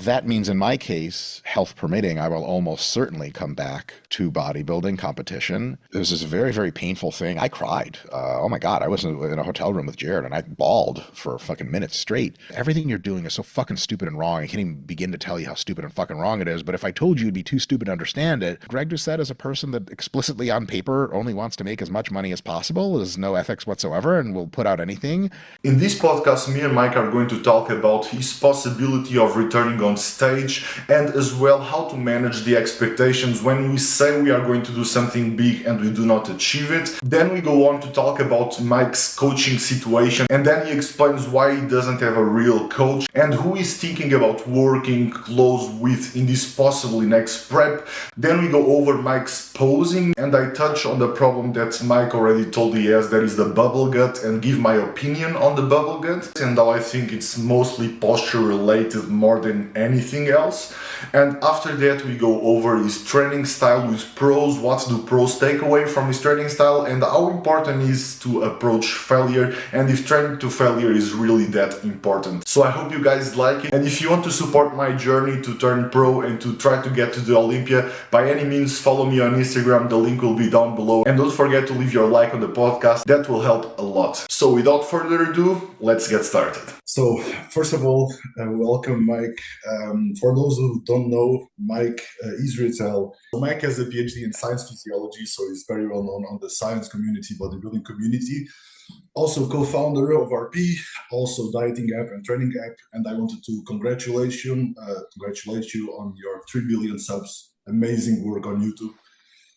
that means in my case, health permitting, I will almost certainly come back to bodybuilding competition. It was this very, very painful thing. I cried. Oh my God, I was in a hotel room with Jared and I bawled for fucking minutes straight. Everything you're doing is so fucking stupid and wrong. I can't even begin to tell you how stupid and fucking wrong it is. But if I told you, you'd be too stupid to understand it. Gregg Doucette is a person that explicitly on paper only wants to make as much money as possible, has no ethics whatsoever, and will put out anything. In this podcast, me and Mike are going to talk about his possibility of returning on stage and as well how to manage the expectations when we say we are going to do something big and we do not achieve it. Then we go on to talk about Mike's coaching situation, and then he explains why he doesn't have a real coach and who he's thinking about working close with in this possibly next prep. Then we go over Mike's posing, and I touch on the problem that Mike already told he has, that is the bubble gut, and give my opinion on the bubble gut and how I think it's mostly posture related more than anything else. And after that we go over his training style with pros, what do pros take away from his training style, and how important it is to approach failure, and if training to failure is really that important. So I hope you guys like it, and if you want to support my journey to turn pro and to try to get to the Olympia, by any means follow me on Instagram, the link will be down below, and don't forget to leave your like on the podcast, that will help a lot. So without further ado, let's get started. So first of all, welcome Mike. For those who don't know, Mike ISRAETEL. Mike has a PhD in science physiology, so he's very well known on the science community, bodybuilding community. Also co-founder of RP, also dieting app and training app. And I wanted to congratulate you on your 3 billion subs. Amazing work on YouTube.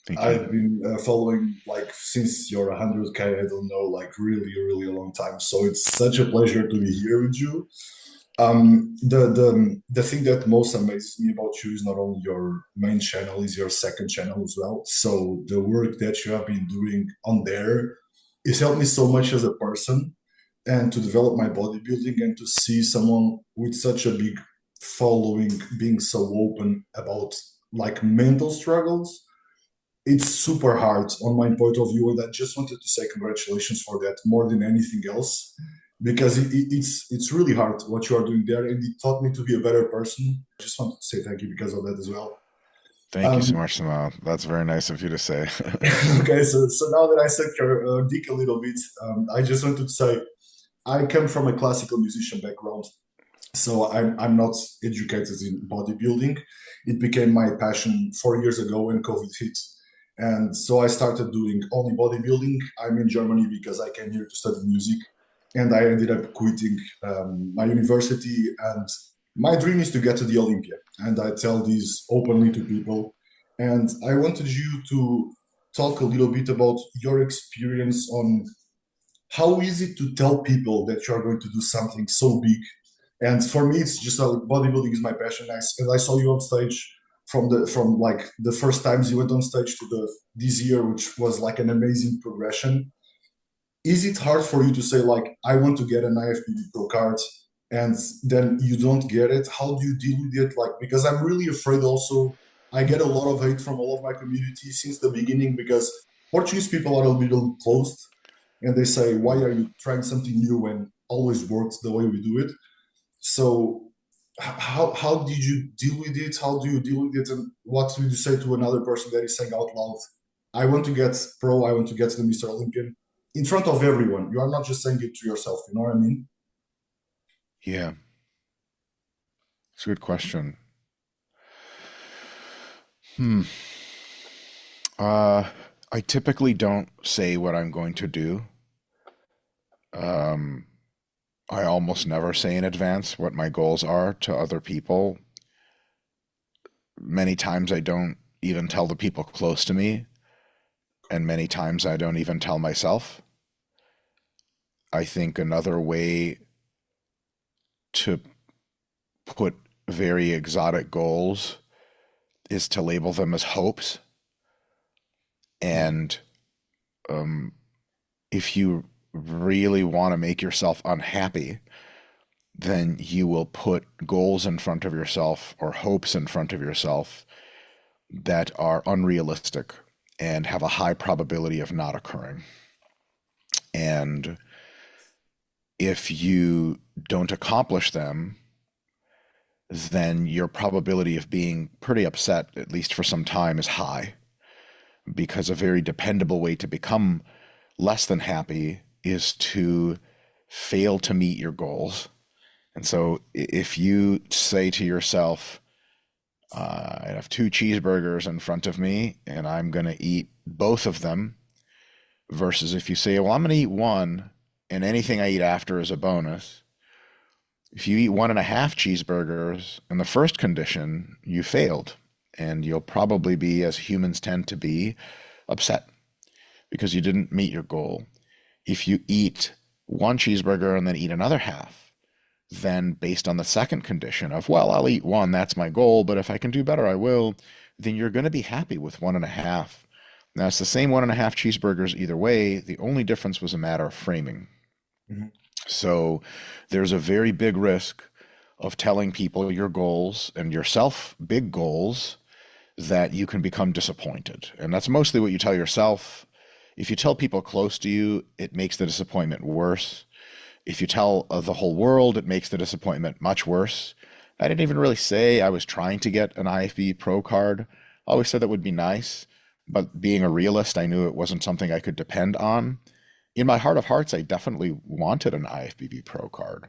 Thank you. I've been following like since your 100K, I don't know, like really a long time. So it's such a pleasure to be here with you. The thing that most amazes me about you is not only your main channel, is your second channel as well. So the work that you have been doing on there has helped me so much as a person and to develop my bodybuilding, and to see someone with such a big following being so open about like mental struggles. It's super hard on my point of view, and I just wanted to say congratulations for that more than anything else, because it's really hard what you are doing there, and it taught me to be a better person. I just wanted to say thank you because of that as well. Thank you so much, Samal. That's very nice of you to say. Okay, so now that I said your dick a little bit, I just wanted to say I come from a classical musician background, so I'm not educated in bodybuilding. It became my passion 4 years ago when COVID hit. And so I started doing only bodybuilding. I'm in Germany because I came here to study music, and I ended up quitting my university. And my dream is to get to the Olympia, and I tell this openly to people. And I wanted you to talk a little bit about your experience on how is it to tell people that you're going to do something so big. And for me, it's just like bodybuilding is my passion. And I saw you on stage from like the first times you went on stage to this year, which was like an amazing progression. Is it hard for you to say like, I want to get an IFBB Pro card, and then you don't get it? How do you deal with it? Like, because I'm really afraid also, I get a lot of hate from all of my community since the beginning, because Portuguese people are a little closed and they say, why are you trying something new when always works the way we do it? So how did you deal with it? How do you deal with it? And what would you say to another person that is saying out loud, I want to get pro, I want to get to the Mr. Olympian, in front of everyone? You are not just saying it to yourself, you know what I mean? Yeah. It's a good question. I typically don't say what I'm going to do. I almost never say in advance what my goals are to other people. Many times I don't even tell the people close to me, and many times I don't even tell myself. I think another way to put very exotic goals is to label them as hopes. And if you really want to make yourself unhappy, then you will put goals in front of yourself or hopes in front of yourself that are unrealistic and have a high probability of not occurring. And if you don't accomplish them, then your probability of being pretty upset, at least for some time, is high, because a very dependable way to become less than happy is to fail to meet your goals. And so if you say to yourself, I have two cheeseburgers in front of me and I'm going to eat both of them, versus if you say, well, I'm going to eat one and anything I eat after is a bonus. If you eat 1.5 cheeseburgers in the first condition, you failed, and you'll probably be, as humans tend to be, upset because you didn't meet your goal. If you eat one cheeseburger and then eat another half, then based on the second condition of, well, I'll eat one, that's my goal, but if I can do better, I will, then you're going to be happy with 1.5. Now, it's the same 1.5 cheeseburgers either way. The only difference was a matter of framing. Mhm. So there's a very big risk of telling people your goals and yourself big goals that you can become disappointed. And that's mostly what you tell yourself. If you tell people close to you, it makes the disappointment worse. If you tell the whole world, it makes the disappointment much worse. I didn't even really say I was trying to get an IFBB Pro card. I always said that would be nice, but being a realist, I knew it wasn't something I could depend on. In my heart of hearts, I definitely wanted an IFBB Pro card.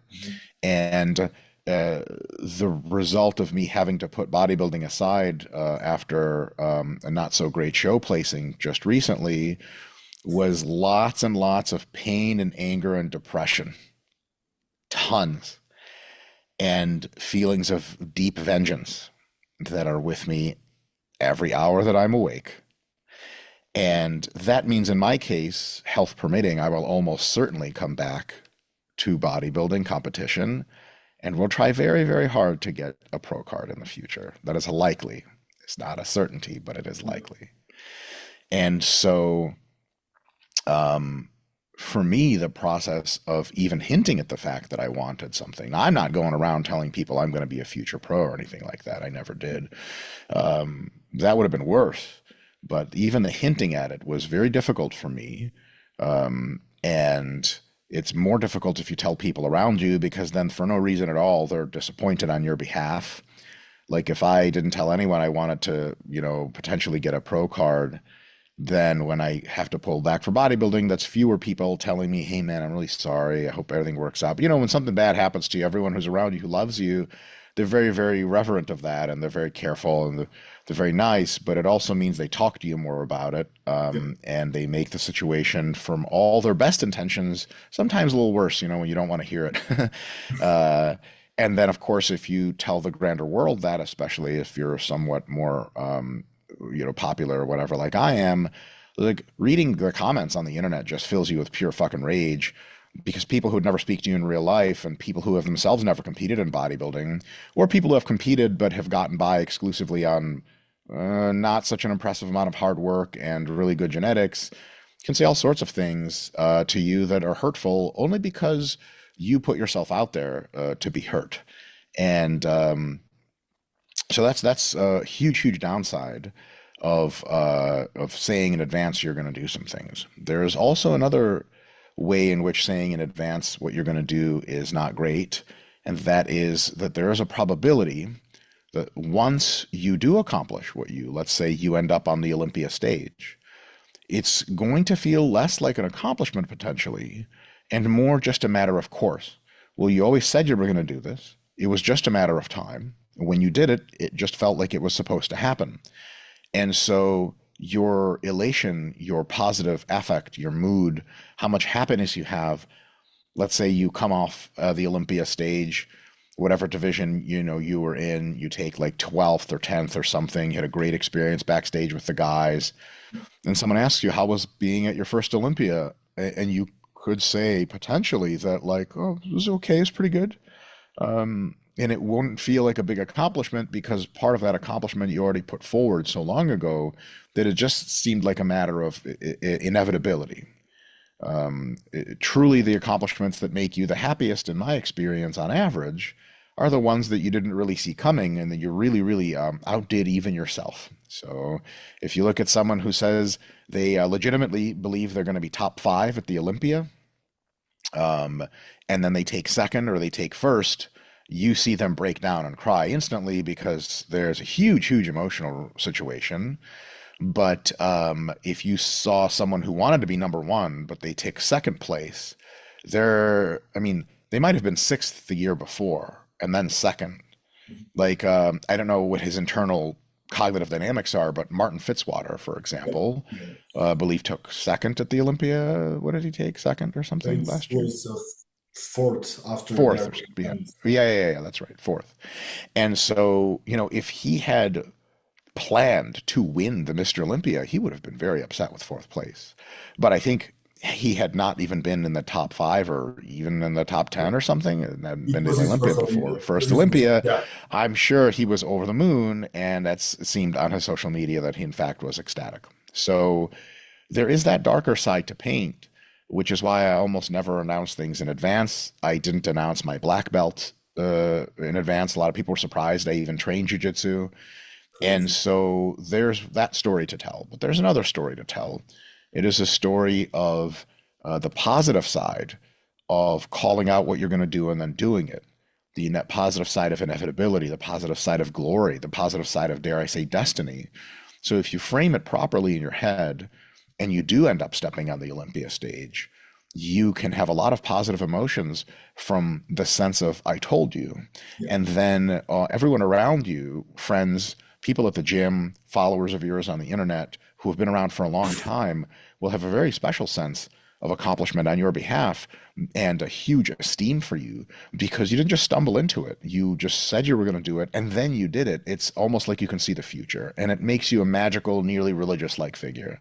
And the result of me having to put bodybuilding aside after a not so great show placing just recently was lots and lots of pain and anger and depression, tons, and feelings of deep vengeance that are with me every hour that I'm awake. And that means in my case, health permitting, I will almost certainly come back to bodybuilding competition and will try very, very hard to get a pro card in the future. That is likely. It's not a certainty, but it is likely. And so for me, the process of even hinting at the fact that I wanted something, now, I'm not going around telling people I'm going to be a future pro or anything like that. I never did. That would have been worse. But even the hinting at it was very difficult for me. And it's more difficult if you tell people around you, because then for no reason at all, they're disappointed on your behalf. Like if I didn't tell anyone I wanted to, potentially get a pro card, then when I have to pull back for bodybuilding, that's fewer people telling me, hey man, I'm really sorry. I hope everything works out. But when something bad happens to you, everyone who's around you who loves you, they're very, very reverent of that, and they're very careful, and they're very nice, but it also means they talk to you more about it, and they make the situation, from all their best intentions, sometimes a little worse, when you don't want to hear it. And then, of course, if you tell the grander world that, especially if you're somewhat more, popular or whatever, like I am, like reading the comments on the internet just fills you with pure fucking rage, because people who would never speak to you in real life, and people who have themselves never competed in bodybuilding, or people who have competed but have gotten by exclusively on not such an impressive amount of hard work and really good genetics, can say all sorts of things to you that are hurtful only because you put yourself out there to be hurt. And so that's a huge, huge downside of saying in advance you're going to do some things. There is also another way in which saying in advance what you're going to do is not great, and that is that there is a probability that once you do accomplish what let's say you end up on the Olympia stage, it's going to feel less like an accomplishment potentially, and more just a matter of course. Well, you always said you were going to do this. It was just a matter of time. When you did it, it just felt like it was supposed to happen. And so your elation, your positive affect, your mood, how much happiness you have, let's say you come off the Olympia stage, whatever division you were in, you take like 12th or 10th or something, you had a great experience backstage with the guys, and someone asks you how was being at your first Olympia, and you could say potentially that like, oh, it was okay, it's pretty good. And it won't feel like a big accomplishment, because part of that accomplishment you already put forward so long ago that it just seemed like a matter of inevitability. Truly, the accomplishments that make you the happiest, in my experience, on average, are the ones that you didn't really see coming, and that you really, really outdid even yourself. So if you look at someone who says they legitimately believe they're going to be top 5 at the Olympia, and then they take second or they take first, you see them break down and cry instantly because there's a huge, huge emotional situation. But if you saw someone who wanted to be number one, but they take second place, I mean, they might have been sixth the year before and then second. Like, I don't know what his internal cognitive dynamics are, but Martin Fitzwater, for Yeah, example, yeah. I believe took second at the Olympia. What did he take? Second or something It last year? was fourth after Fourth their or something. Yeah. and Yeah, that's right. Fourth. And so, if he had planned to win the Mr. Olympia, he would have been very upset with fourth place. But I think he had not even been in the top five or even in the top 10 or something, and hadn't it been to was the his Olympia first before. Olympiad. First Olympia, Yeah, I'm sure he was over the moon, and it seemed on his social media that he, in fact, was ecstatic. So there is that darker side to paint, which is why I almost never announce things in advance. I didn't announce my black belt in advance. A lot of people were surprised I even trained jujitsu. And crazy. so there's that story to tell, but there's another story to tell. It is a story of the positive side of calling out what you're going to do and then doing it. The net positive side of inevitability, the positive side of glory, the positive side of, dare I say, destiny. So if you frame it properly in your head and you do end up stepping on the Olympia stage, you can have a lot of positive emotions from the sense of, I told you. Yeah, And then everyone around you, friends, people at the gym, followers of yours on the internet who have been around for a long time, will have a very special sense of accomplishment on your behalf and a huge esteem for you because you didn't just stumble into it. You just said you were going to do it and then you did it. It's almost like you can see the future and it makes you a magical, nearly religious like figure.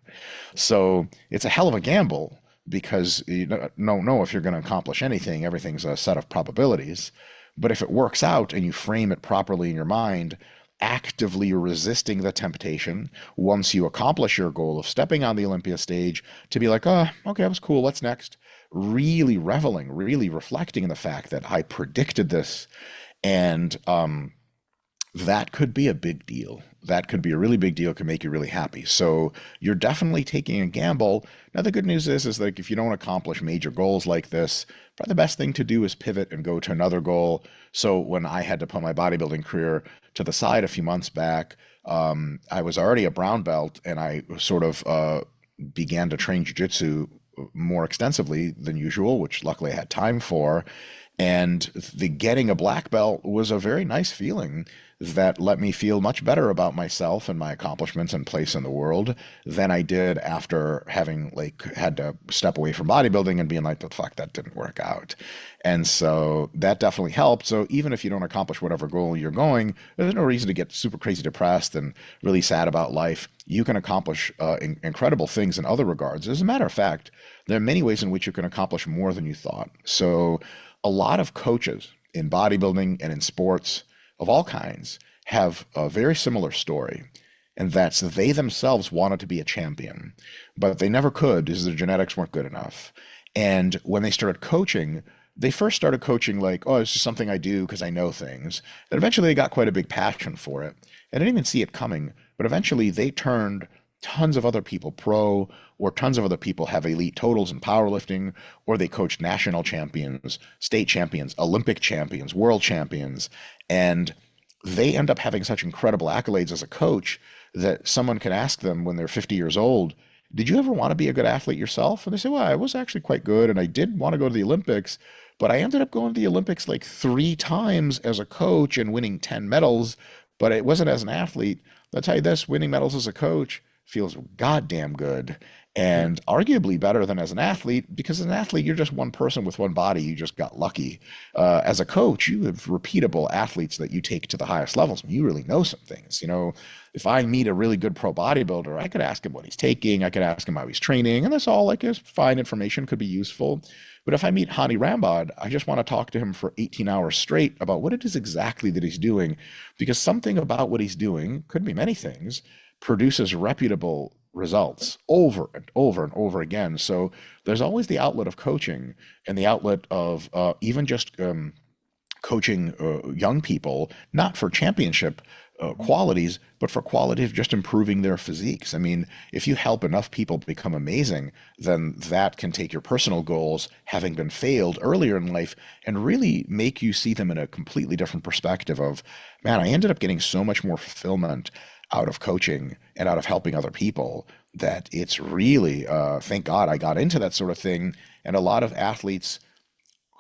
So it's a hell of a gamble because you don't know if you're going to accomplish anything. Everything's a set of probabilities. But if it works out and you frame it properly in your mind, actively resisting the temptation once you accomplish your goal of stepping on the Olympia stage to be like, oh, okay, that was cool. What's next? Really reveling, really reflecting in the fact that I predicted this. And that could be a big deal. That could be a really big deal, could make you really happy. So you're definitely taking a gamble. Now, the good news is like if you don't accomplish major goals like this, probably the best thing to do is pivot and go to another goal. So when I had to put my bodybuilding career to the side a few months back, I was already a brown belt and I sort of began to train jujitsu more extensively than usual, which luckily I had time for. And the getting a black belt was a very nice feeling that let me feel much better about myself and my accomplishments and place in the world than I did after having like had to step away from bodybuilding and being like, "The fuck, that didn't work out." And so that definitely helped. So even if you don't accomplish whatever goal you're going, there's no reason to get super crazy depressed and really sad about life. You can accomplish incredible things in other regards. As a matter of fact, there are many ways in which you can accomplish more than you thought. So a lot of coaches in bodybuilding and in sports of all kinds have a very similar story, and that's they themselves wanted to be a champion, but they never could because their genetics weren't good enough. And when they started coaching, they first started coaching like, oh, it's just something I do because I know things. And eventually they got quite a big passion for it. And I didn't even see it coming, but eventually they turned tons of other people pro, or tons of other people have elite totals in powerlifting, or they coach national champions, state champions, Olympic champions, world champions, and they end up having such incredible accolades as a coach that someone can ask them when they're 50 years old, did you ever want to be a good athlete yourself? And they say, well, I was actually quite good and I did want to go to the Olympics, but I ended up going to the Olympics like 3 times as a coach and winning 10 medals, but it wasn't as an athlete. I'll tell you this, winning medals as a coach feels goddamn good yeah, and arguably better than as an athlete because as an athlete, you're just one person with one body. You just got lucky. As a coach, you have repeatable athletes that you take to the highest levels. And you really know some things. If I meet a really good pro bodybuilder, I could ask him what he's taking. I could ask him how he's training. And that's all like is fine information, could be useful. But if I meet Hani Rambod, I just want to talk to him for 18 hours straight about what it is exactly that he's doing, because something about what he's doing, could be many things, produces reputable results over and over and over again. So there's always the outlet of coaching and the outlet of even just coaching young people, not for championship qualities, but for quality of just improving their physiques. I mean, if you help enough people become amazing, then that can take your personal goals, having been failed earlier in life, and really make you see them in a completely different perspective of, man, I ended up getting so much more fulfillment out of coaching and out of helping other people that it's really, thank God I got into that sort of thing. And a lot of athletes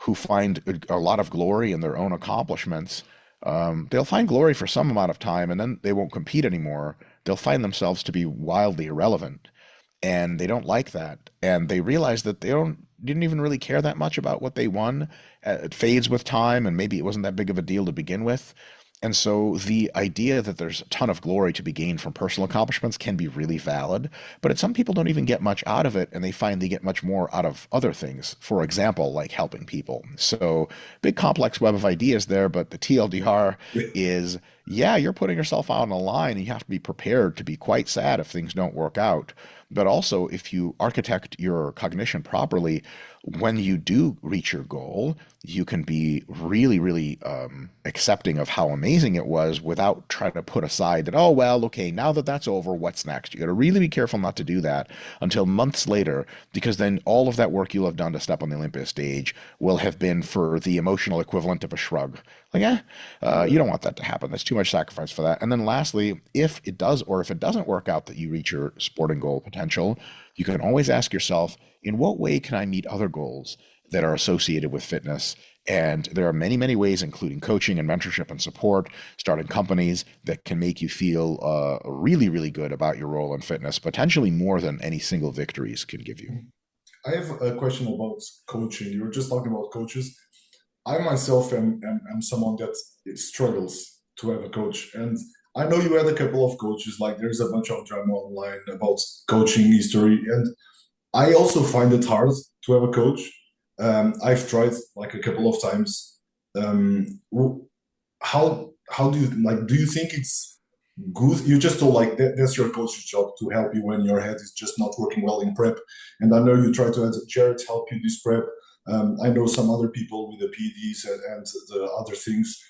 who find a lot of glory in their own accomplishments, they'll find glory for some amount of time and then they won't compete anymore. They'll find themselves to be wildly irrelevant and they don't like that. And they realize that they didn't even really care that much about what they won. It fades with time and maybe it wasn't that big of a deal to begin with. And so the idea that there's a ton of glory to be gained from personal accomplishments can be really valid, but some people don't even get much out of it, and they find they get much more out of other things. For example, like helping people. So big complex web of ideas there, but the TLDR is, yeah, you're putting yourself out on the line, and you have to be prepared to be quite sad if things don't work out. But also, if you architect your cognition properly, when you do reach your goal, you can be really, really accepting of how amazing it was without trying to put aside that, oh, well, okay, now that that's over, what's next? You got to really be careful not to do that until months later, because then all of that work you'll have done to step on the Olympus stage will have been for the emotional equivalent of a shrug. Like, you don't want that to happen. There's too much sacrifice for that. And then lastly, if it does, or if it doesn't work out that you reach your sporting goal potential, you can always ask yourself, in what way can I meet other goals that are associated with fitness? And there are many, many ways, including coaching and mentorship and support, starting companies that can make you feel really, really good about your role in fitness, potentially more than any single victories can give you. I have a question about coaching. You were just talking about coaches. I myself am someone that it struggles to have a coach. And I know you had a couple of coaches, like there's a bunch of drama online about coaching history. And I also find it hard to have a coach. I've tried like a couple of times. How do you like? Do you think it's good? You just told like that's your coach's job to help you when your head is just not working well in prep. And I know you try to have Jared help you this prep. I know some other people with the PEDs and the other things.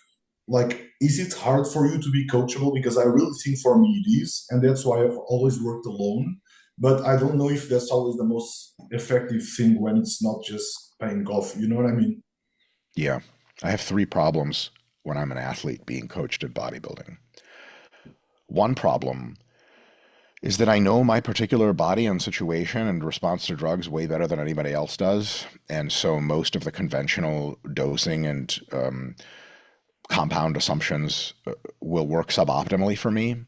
Like, is it hard for you to be coachable? Because I really think for me it is, and that's why I've always worked alone. But I don't know if that's always the most effective thing when it's not just paying off. You know what I mean? Yeah, I have three problems when I'm an athlete being coached in bodybuilding. One problem is that I know my particular body and situation and response to drugs way better than anybody else does. And so most of the conventional dosing and compound assumptions will work suboptimally for me.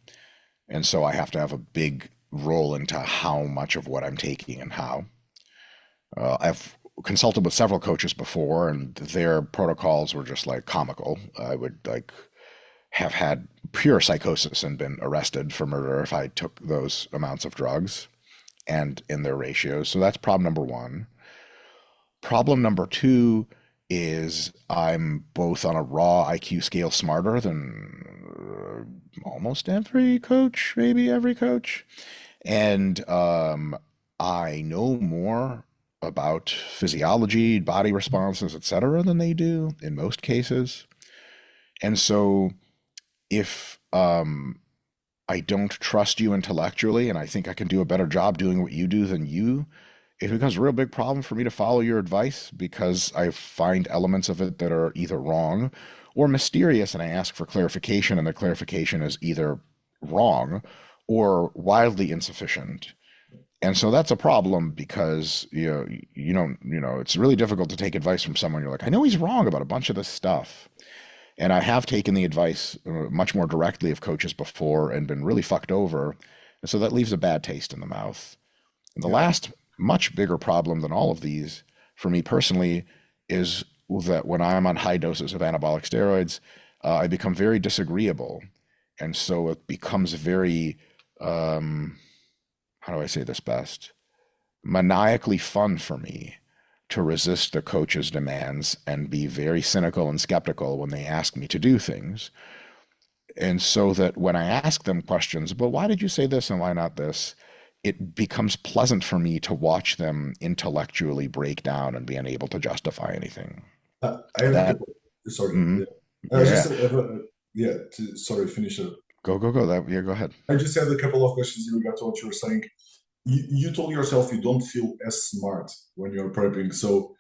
And so I have to have a big role into how much of what I'm taking and how. I've consulted with several coaches before, and their protocols were just like comical. I would like have had pure psychosis and been arrested for murder if I took those amounts of drugs and in their ratios. So that's problem number one. Problem number two is I'm both on a raw IQ scale smarter than almost every coach, maybe every coach. And I know more about physiology, body responses, etc., than they do in most cases. And so if I don't trust you intellectually and I think I can do a better job doing what you do than you, it becomes a real big problem for me to follow your advice because I find elements of it that are either wrong or mysterious, and I ask for clarification, and the clarification is either wrong or wildly insufficient. And so that's a problem because it's really difficult to take advice from someone. You're like, I know he's wrong about a bunch of this stuff. And I have taken the advice much more directly of coaches before and been really fucked over. And so that leaves a bad taste in the mouth. And the Yeah. last, much bigger problem than all of these for me personally is that when I'm on high doses of anabolic steroids, I become very disagreeable. And so it becomes very, how do I say this best? Maniacally fun for me to resist the coach's demands and be very cynical and skeptical when they ask me to do things. And so that when I ask them questions, but why did you say this and why not this? It becomes pleasant for me to watch them intellectually break down and be unable to justify anything. I have a That, couple. Sorry. mm, Yeah. I was yeah. just yeah. Sorry. Finish up. Go. Yeah, go ahead. I just had a couple of questions in regard to what you were saying. You told yourself you don't feel as smart when you're prepping. So,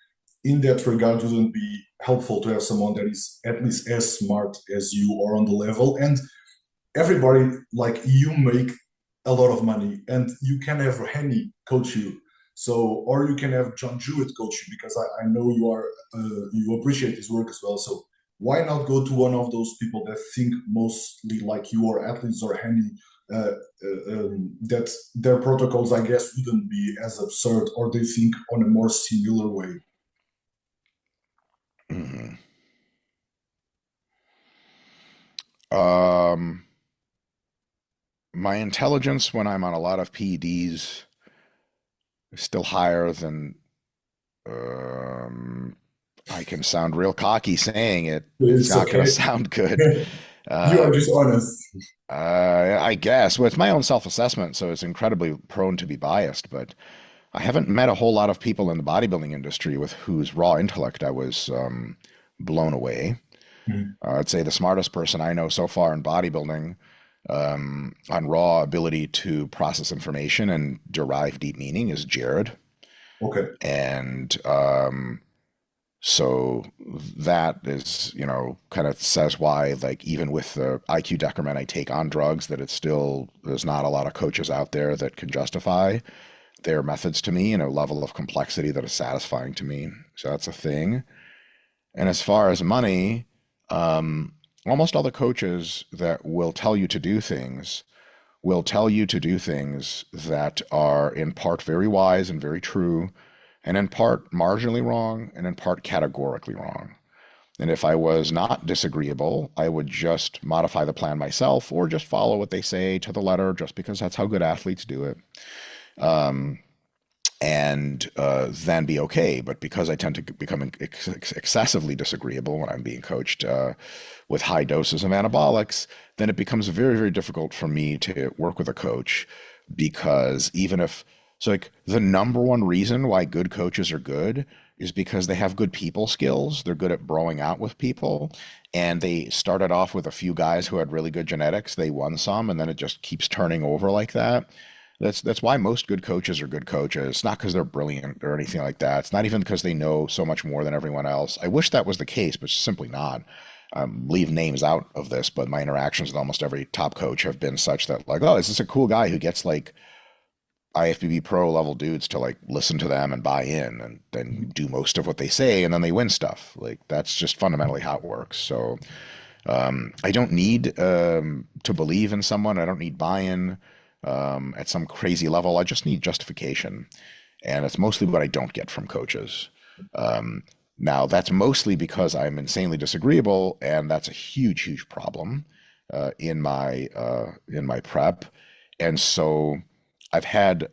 in that regard, wouldn't it be helpful to have someone that is at least as smart as you or on the level? And everybody, like you, make a lot of money, and you can have Henny coach you. So, or you can have John Jewett coach you because I know you appreciate his work as well. So, why not go to one of those people that think mostly like you or athletes or Henny, that their protocols, I guess, wouldn't be as absurd, or they think on a more similar way. Mhm. Um, my intelligence when I'm on a lot of PEDs is still higher than I can sound real cocky saying it. It's It's not going okay. to sound good. You are just honest. I guess. Well, it's my own self-assessment, so it's incredibly prone to be biased, but I haven't met a whole lot of people in the bodybuilding industry with whose raw intellect I was blown away. Mhm. I'd say the smartest person I know so far in bodybuilding on raw ability to process information and derive deep meaning is Jared. Okay. And so that is, kind of says why, like, even with the IQ decrement I take on drugs, that it's still, there's not a lot of coaches out there that can justify their methods to me in a level of complexity that is satisfying to me. So that's a thing. And as far as money, almost all the coaches that will tell you to do things will tell you to do things that are in part very wise and very true, and in part marginally wrong, and in part categorically wrong. And if I was not disagreeable, I would just modify the plan myself or just follow what they say to the letter, just because that's how good athletes do it. And then be okay. But because I tend to become excessively disagreeable when I'm being coached with high doses of anabolics, then it becomes very, very difficult for me to work with a coach, because even if, so like the number one reason why good coaches are good is because they have good people skills. They're good at broing out with people. And they started off with a few guys who had really good genetics. They won some, and then it just keeps turning over like that. That's why most good coaches are good coaches. It's not because they're brilliant or anything like that. It's not even because they know so much more than everyone else. I wish that was the case, but it's simply not. Leave names out of this, but my interactions with almost every top coach have been such that, like, oh, is this a cool guy who gets like IFBB pro level dudes to like listen to them and buy in and then do most of what they say, and then they win stuff. Like, that's just fundamentally how it works. So I don't need to believe in someone. I don't need buy-in at some crazy level. I just need justification. And it's mostly what I don't get from coaches. Now, that's mostly because I'm insanely disagreeable, and that's a huge, huge problem in my prep. And so I've had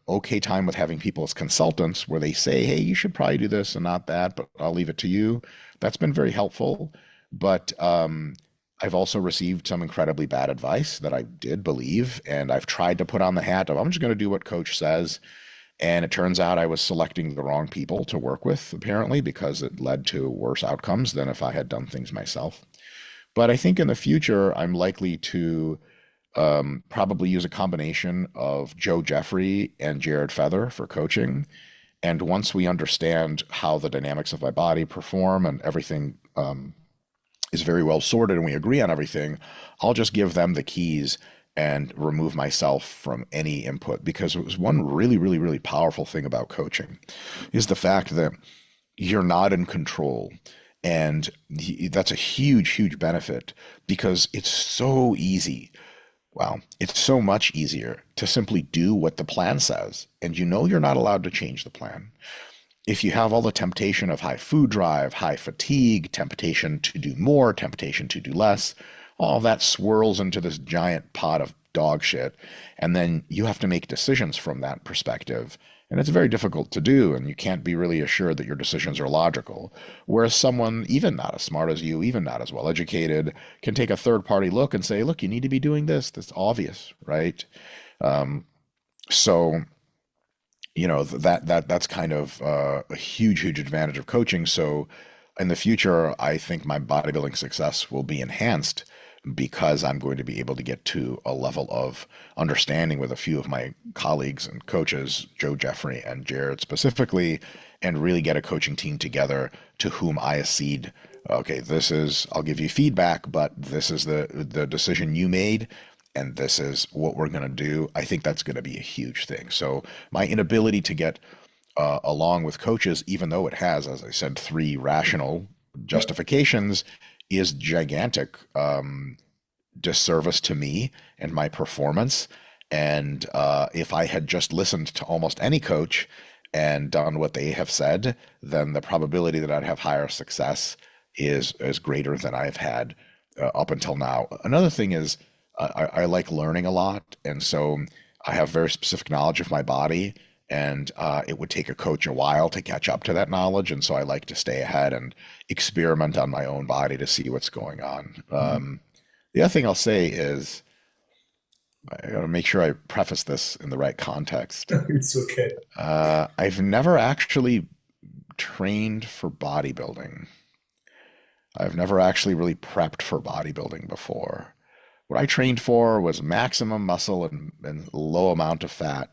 okay time with having people as consultants where they say, hey, you should probably do this and not that, but I'll leave it to you. That's been very helpful. But I've also received some incredibly bad advice that I did believe, and I've tried to put on the hat of I'm just going to do what coach says. And it turns out I was selecting the wrong people to work with, apparently, because it led to worse outcomes than if I had done things myself. But I think in the future, I'm likely to probably use a combination of Joe Jeffrey and Jared Feather for coaching. And once we understand how the dynamics of my body perform and everything is very well sorted and we agree on everything, I'll just give them the keys and remove myself from any input. Because it was one really, really, really powerful thing about coaching is the fact that you're not in control. And that's a huge, huge benefit, because it's so easy. Well, it's so much easier to simply do what the plan says. And you're not allowed to change the plan. If you have all the temptation of high food drive, high fatigue, temptation to do more, temptation to do less, all that swirls into this giant pot of dog shit. And then you have to make decisions from that perspective. And it's very difficult to do, and you can't be really assured that your decisions are logical. Whereas someone, even not as smart as you, even not as well educated, can take a third party look and say, look, you need to be doing this. That's obvious, right? So that's kind of a huge, huge advantage of coaching. So in the future, I think my bodybuilding success will be enhanced because I'm going to be able to get to a level of understanding with a few of my colleagues and coaches, Joe, Jeffrey, and Jared specifically, and really get a coaching team together to whom I accede. Okay, this is, I'll give you feedback, but this is the decision you made, and this is what we're going to do. I think that's going to be a huge thing. So my inability to get along with coaches, even though it has, as I said, 3 rational justifications, is gigantic disservice to me and my performance. And if I had just listened to almost any coach and done what they have said, then the probability that I'd have higher success is greater than I've had up until now. Another thing is I like learning a lot, and so I have very specific knowledge of my body, and it would take a coach a while to catch up to that knowledge, and so I like to stay ahead and experiment on my own body to see what's going on. The other thing I'll say is, I gotta make sure I preface this in the right context. It's okay. I've never actually trained for bodybuilding. I've never actually really prepped for bodybuilding before. What I trained for was maximum muscle and low amount of fat.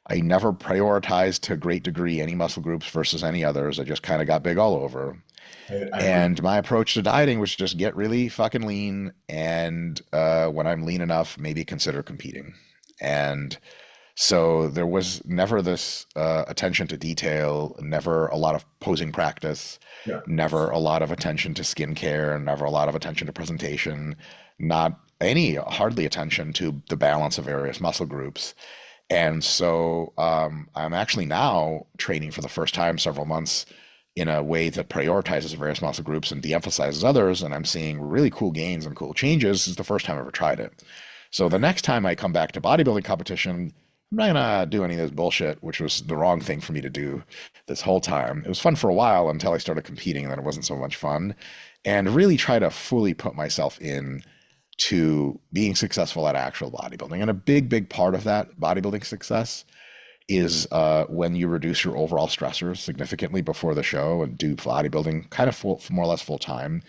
I never prioritized to a great degree any muscle groups versus any others. I just kind of got big all over. And my approach to dieting was just get really fucking lean. And when I'm lean enough, maybe consider competing. And so there was never this attention to detail, never a lot of posing practice, never a lot of attention to skincare, never a lot of attention to presentation, not any hardly attention to the balance of various muscle groups. And so I'm actually now training for the first time several months in a way that prioritizes various muscle groups and de-emphasizes others. And I'm seeing really cool gains and cool changes. It's the first time I've ever tried it. So the next time I come back to bodybuilding competition, I'm not gonna do any of this bullshit, which was the wrong thing for me to do this whole time. It was fun for a while until I started competing, and then it wasn't so much fun. And really try to fully put myself in to being successful at actual bodybuilding. And a big part of that bodybuilding success is when you reduce your overall stressors significantly before the show and do bodybuilding kind of more or less full time.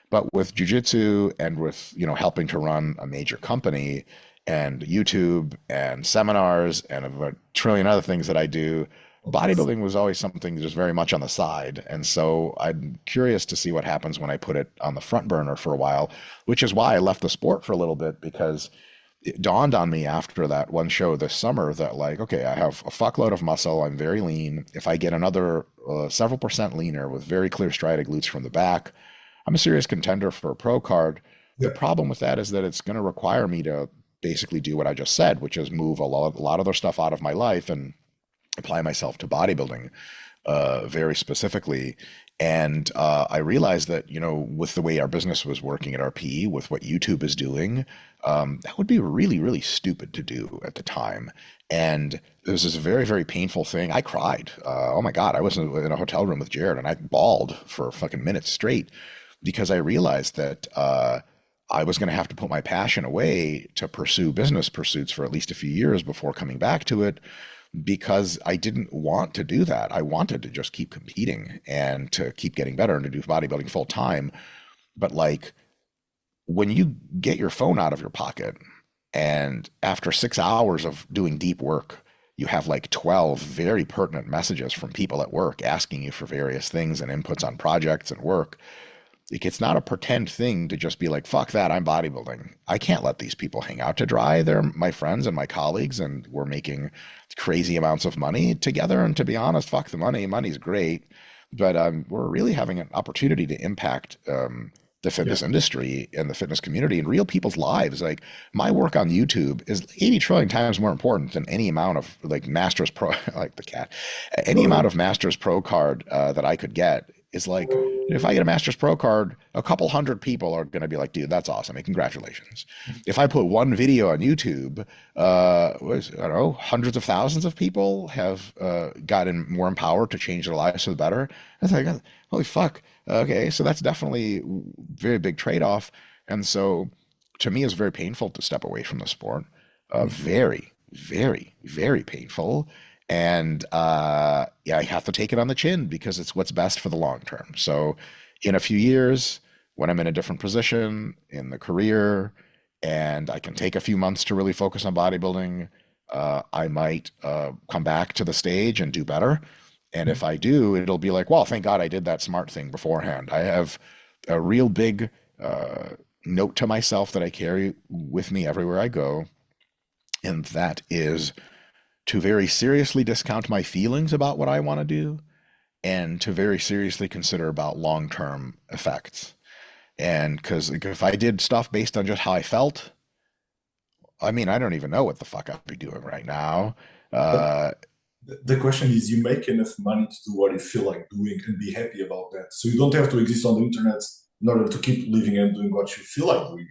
But with jiu-jitsu and with, helping to run a major company and YouTube and seminars and a trillion other things that I do, bodybuilding was always something just very much on the side. And so I'm curious to see what happens when I put it on the front burner for a while, which is why I left the sport for a little bit, because it dawned on me after that one show this summer that, like, okay, I have a fuckload of muscle. I'm very lean. If I get another several percent leaner with very clear striated glutes from the back, I'm a serious contender for a pro card. The problem with that is that it's going to require me to basically do what I just said, which is move a lot of their stuff out of my life and apply myself to bodybuilding very specifically. And I realized that, with the way our business was working at RPE, with what YouTube is doing, that would be really stupid to do at the time. And it was this very painful thing. I cried. Oh my God, I was in a hotel room with Jared and I bawled for fucking minutes straight because I realized that I was going to have to put my passion away to pursue business pursuits for at least a few years before coming back to it, because I didn't want to do that. I wanted to just keep competing and to keep getting better and to do bodybuilding full time. But like, when you get your phone out of your pocket and after 6 hours of doing deep work, you have like 12 very pertinent messages from people at work asking you for various things and inputs on projects and work. It's not a pretend thing to just be like, fuck that, I'm bodybuilding. I can't let these people hang out to dry. They're my friends and my colleagues, and we're making crazy amounts of money together. And to be honest, fuck the money. Money's great. But we're really having an opportunity to impact the fitness industry and the fitness community and real people's lives. Like, my work on YouTube is 80 trillion times more important than any amount of like Masters Pro, like the cat, any amount of Masters Pro card that I could get. Is like, if I get a Masters Pro card, a couple hundred people are going to be like, dude, that's awesome. Hey, congratulations. If I put one video on YouTube, I don't know, hundreds of thousands of people have gotten more empowered to change their lives for the better. It's like, holy fuck. Okay, so that's definitely very big trade-off. And so to me, it's very painful to step away from the sport. Very painful. And I have to take it on the chin because it's what's best for the long term. So in a few years, when I'm in a different position in the career and I can take a few months to really focus on bodybuilding, I might come back to the stage and do better. And if I do, it'll be like, well, thank God I did that smart thing beforehand. I have a real big note to myself that I carry with me everywhere I go, and that is to very seriously discount my feelings about what I want to do and to very seriously consider about long-term effects. And because like, if I did stuff based on just how I felt, I mean, I don't even know what the fuck I'd be doing right now. But Uh, the question is, you make enough money to do what you feel like doing and be happy about that. So you don't have to exist on the internet in order to keep living and doing what you feel like doing.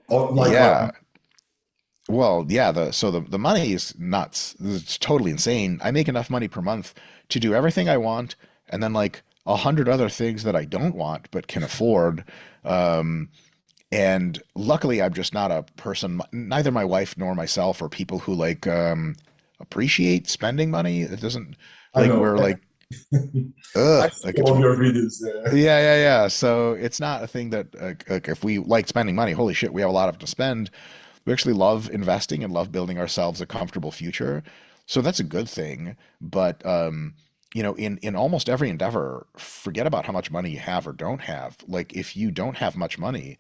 Or like what? yeah. Well, yeah, the money is nuts. It's totally insane. I make enough money per month to do everything I want, and then like 100 other things that I don't want but can afford. Um, and luckily, I'm just not a person. Neither my wife nor myself are people who like appreciate spending money. It doesn't I like know. we're like I ugh, see like it's all of your videos. yeah. So it's not a thing that like if we like spending money, holy shit, we have a lot of to spend. We actually love investing and love building ourselves a comfortable future. So that's a good thing. But in almost every endeavor, forget about how much money you have or don't have. Like if you don't have much money,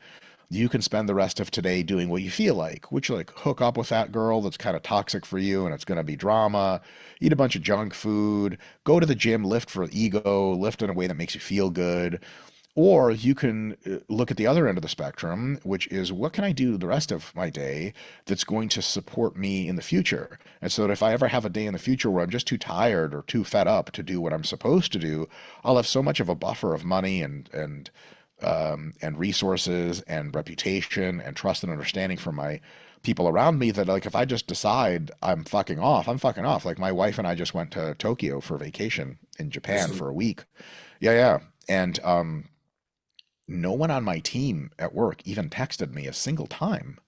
you can spend the rest of today doing what you feel like, which like hook up with that girl that's kind of toxic for you and it's going to be drama, eat a bunch of junk food, go to the gym, lift for ego, lift in a way that makes you feel good. Or you can look at the other end of the spectrum, which is what can I do the rest of my day that's going to support me in the future? And so that if I ever have a day in the future where I'm just too tired or too fed up to do what I'm supposed to do, I'll have so much of a buffer of money and resources and reputation and trust and understanding from my people around me that like if I just decide I'm fucking off, I'm fucking off. Like my wife and I just went to Tokyo for vacation in Japan So for a week. Yeah. And no one on my team at work even texted me a single time.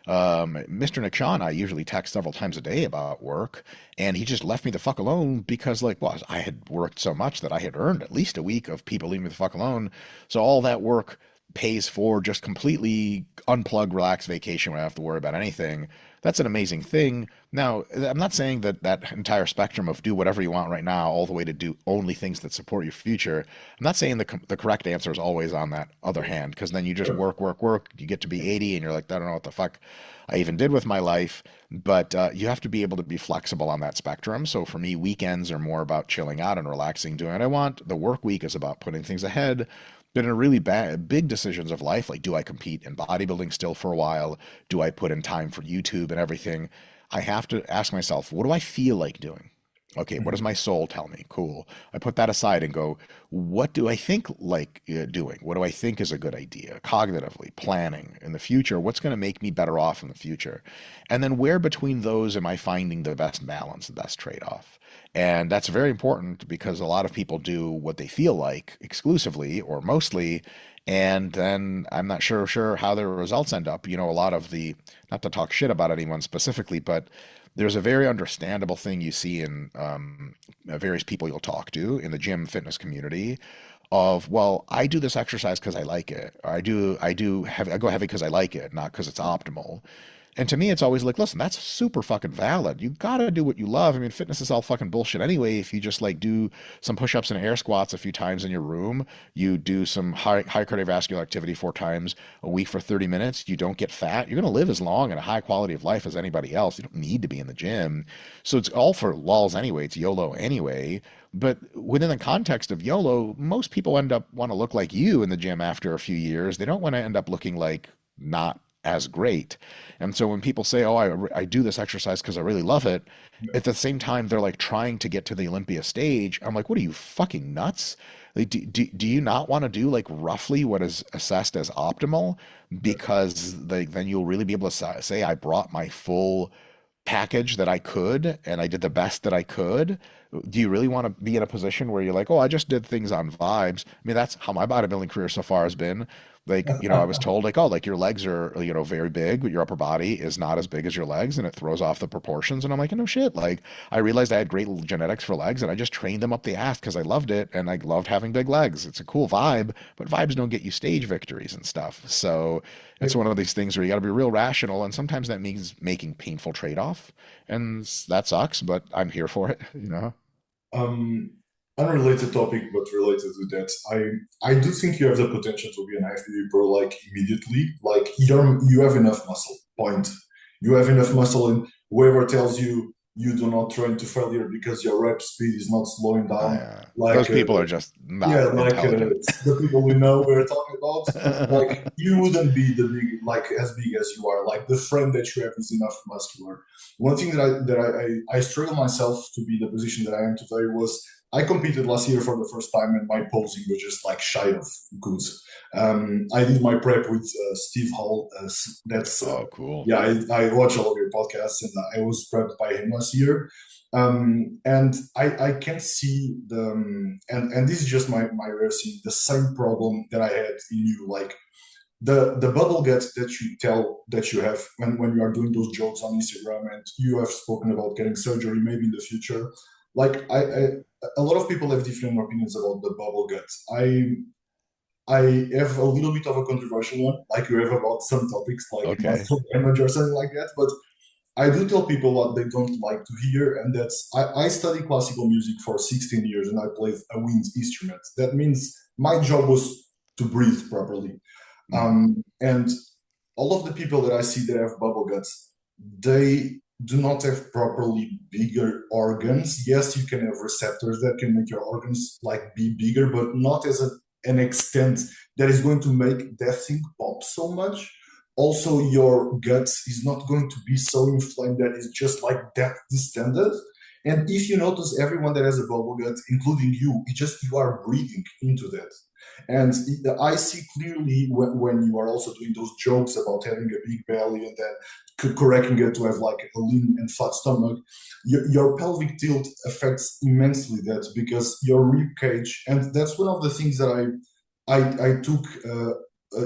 Mr. Nikshan, I usually text several times a day about work, and he just left me the fuck alone because, like, well, I had worked so much that I had earned at least a week of people leaving me the fuck alone. So all that work pays for just completely unplug, relax vacation when I don't have to worry about anything. That's an amazing thing. Now, I'm not saying that that entire spectrum of do whatever you want right now, all the way to do only things that support your future. I'm not saying the correct answer is always on that other hand, because then you just sure. work. You get to be 80 and you're like, I don't know what the fuck I even did with my life. But you have to be able to be flexible on that spectrum. So for me, weekends are more about chilling out and relaxing, doing what I want. The work week is about putting things ahead. But in really big decisions of life, like do I compete in bodybuilding still for a while? Do I put in time for YouTube and everything? I have to ask myself, what do I feel like doing? Okay, what does Mhm. my soul tell me? Cool. I put that aside and go, what do I think like doing? What do I think is a good idea? Cognitively, planning in the future, what's going to make me better off in the future? And then where between those am I finding the best balance, the best trade-off? And that's very important because a lot of people do what they feel like exclusively or mostly, and then I'm not sure how their results end up. A lot of the, not to talk shit about anyone specifically, but there's a very understandable thing you see in various people you'll talk to in the gym fitness community of, well, I do this exercise because I like it. Or I go heavy because I like it, not because it's optimal. And to me, it's always like, listen, that's super fucking valid. You gotta do what you love. I mean, fitness is all fucking bullshit anyway. If you just like do some push-ups and air squats a few times in your room, you do some high cardiovascular activity 4 times a week for 30 minutes, you don't get fat, you're gonna live as long and a high quality of life as anybody else. You don't need to be in the gym. So it's all for lulz anyway. It's YOLO anyway. But within the context of YOLO, most people end up want to look like you in the gym after a few years. They don't want to end up looking like not as great. And so when people say, "Oh, I do this exercise because I really love it," Yeah. at the same time they're like trying to get to the Olympia stage. I'm like, "What are you fucking nuts? Like, do you not want to do like roughly what is assessed as optimal? Yeah. Because like then you'll really be able to say I brought my full package that I could and I did the best that I could. Do you really want to be in a position where you're like, oh, I just did things on vibes? I mean, that's how my bodybuilding career so far has been. Like, you know, I was told like, oh, like your legs are, you know, very big, but your upper body is not as big as your legs and it throws off the proportions. And I'm like, no shit. Like I realized I had great genetics for legs and I just trained them up the ass because I loved it and I loved having big legs. It's a cool vibe, but vibes don't get you stage victories and stuff. So it's one of these things where you got to be real rational. And sometimes that means making painful trade-off. And that sucks, but I'm here for it, you know? Um, Unrelated topic, but related to that, I do think you have the potential to be an IFBB pro like immediately. Like you have enough muscle. Point. You have enough muscle, and whoever tells you you do not train to failure because your rep speed is not slowing down, Those like people are just not yeah, like intelligent. the people we know we're talking about, like you wouldn't be the big, like as big as you are. Like the frame that you have is enough muscular. One thing that I struggle myself to be the position that I am today was I competed last year for the first time and my posing was just like shy of good. I did my prep with Steve Hall. That's Oh, cool. yeah, I watch all of your podcasts and I was prepped by him last year. And I can see and this is just my way of seeing the same problem that I had in you, like the bubble gut that you have when you are doing those jokes on Instagram, and you have spoken about getting surgery maybe in the future. Like a lot of people have different opinions about the bubble gut. I have a little bit of a controversial one, like you have about some topics like Okay. muscle damage or something like that, but I do tell people what they don't like to hear, and that's I studied classical music for 16 years and I played a wind instrument. That means my job was to breathe properly. And all of the people that I see that have bubble guts, they do not have properly bigger organs. Yes, you can have receptors that can make your organs like be bigger, but not as an extent that is going to make that thing pop so much. Also, your gut is not going to be so inflamed that it's just like that distended. And if you notice, everyone that has a bubble gut, including you, it's just you are breathing into that. And I see clearly when you are also doing those jokes about having a big belly and then correcting it to have like a lean and fat stomach, your pelvic tilt affects immensely that, because your rib cage, and that's one of the things that I took.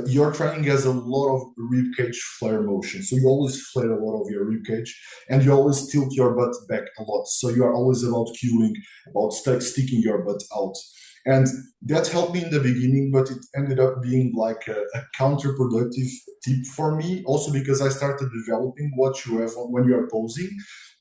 Your training has a lot of rib cage flare motion, so you always flare a lot of your rib cage, and you always tilt your butt back a lot. So you are always about cueing, about sticking your butt out, and that helped me in the beginning, but it ended up being like a counterproductive tip for me. Also because I started developing what you have when you are posing,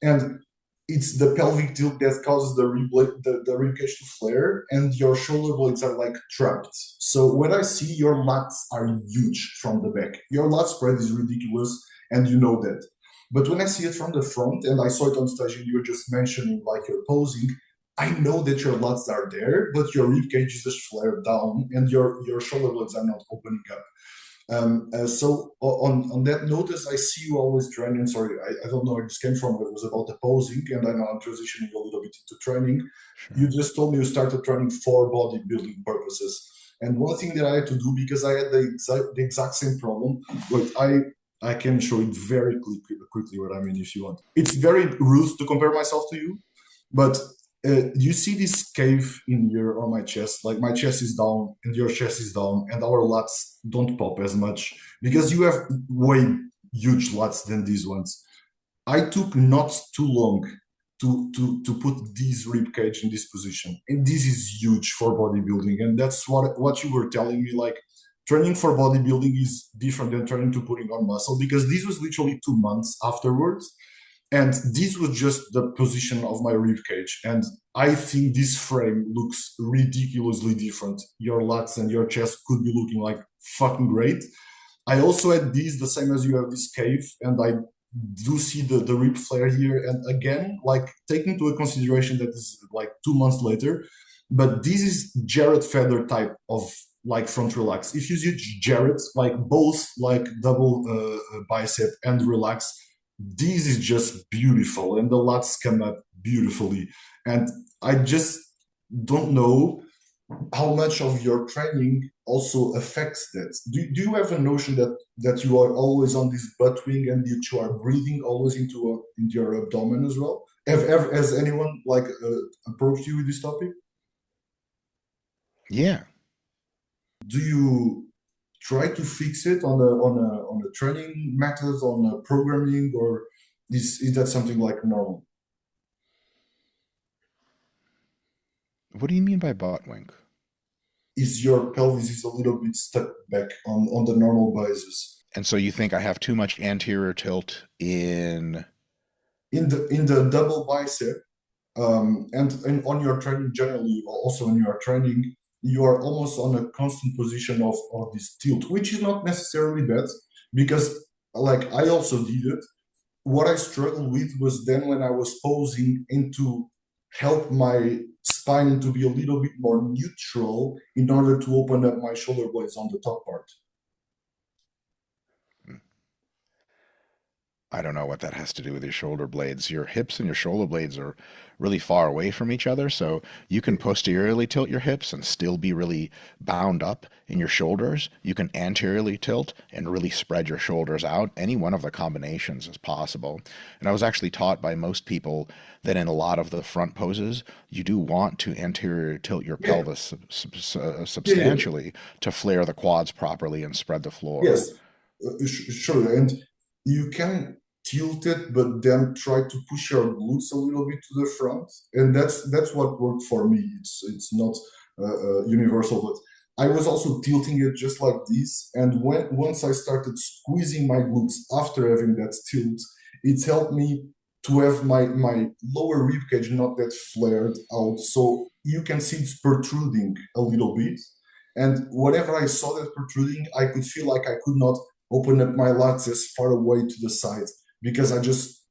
and it's the pelvic tilt that causes the rib cage to flare, and your shoulder blades are like trapped. So when I see your lats are huge from the back, your lat spread is ridiculous, and you know that. But when I see it from the front, and I saw it on stage, and you were just mentioning like you're posing, I know that your lats are there, but your rib cage is just flared down, and your shoulder blades are not opening up. So on that notice, I see you always training. Sorry, I don't know where this came from. It was about the posing, and I know I'm transitioning a little bit into training. Sure. You just told me you started training for bodybuilding purposes. And one thing that I had to do, because I had the exact same problem, but I can show it very quickly what I mean if you want. It's very rude to compare myself to you, but you see this cave in here on my chest, like my chest is down and your chest is down, and our lats don't pop as much because you have way huge lats than these ones. I took not too long to put this rib cage in this position, and this is huge for bodybuilding, and that's what you were telling me, like training for bodybuilding is different than training to putting on muscle, because this was literally 2 months afterwards. And this was just the position of my rib cage. And I think this frame looks ridiculously different. Your lats and your chest could be looking like fucking great. I also had this, the same as you have this cave, and I do see the rib flare here. And again, like taking into consideration that this is like 2 months later, but this is Jared Feder type of like front relax. If you use Jared, like both like double bicep and relax, this is just beautiful, and the lats come up beautifully. And I just don't know how much of your training also affects that. Do you have a notion that you are always on this butt wing and that you are breathing always into your abdomen as well? Has anyone like approached you with this topic? Yeah. Do you try to fix it on a training methods, on a programming, or is that something like normal? What do you mean by bot wink? Is your pelvis is a little bit stuck back on the normal basis? And so you think I have too much anterior tilt in. In the double bicep, and on your training generally, also when you are training, you are almost on a constant position of this tilt, which is not necessarily bad, because like I also did it. What I struggled with was then when I was posing and to help my spine to be a little bit more neutral in order to open up my shoulder blades on the top part. I don't know what that has to do with your shoulder blades. Your hips and your shoulder blades are really far away from each other, so you can posteriorly tilt your hips and still be really bound up in your shoulders. You can anteriorly tilt and really spread your shoulders out. Any one of the combinations is possible. And I was actually taught by most people that in a lot of the front poses, you do want to anterior tilt your Yeah, pelvis yeah, yeah. substantially to flare the quads properly and spread the floor. Yes, sure. And you can tilt it, but then try to push your glutes a little bit to the front, and that's what worked for me. It's not universal, but I was also tilting it just like this. And once I started squeezing my glutes after having that tilt, it helped me to have my lower rib cage not that flared out, so you can see it's protruding a little bit. And whenever I saw that protruding, I could feel like I could not open up my lats as far away to the side, because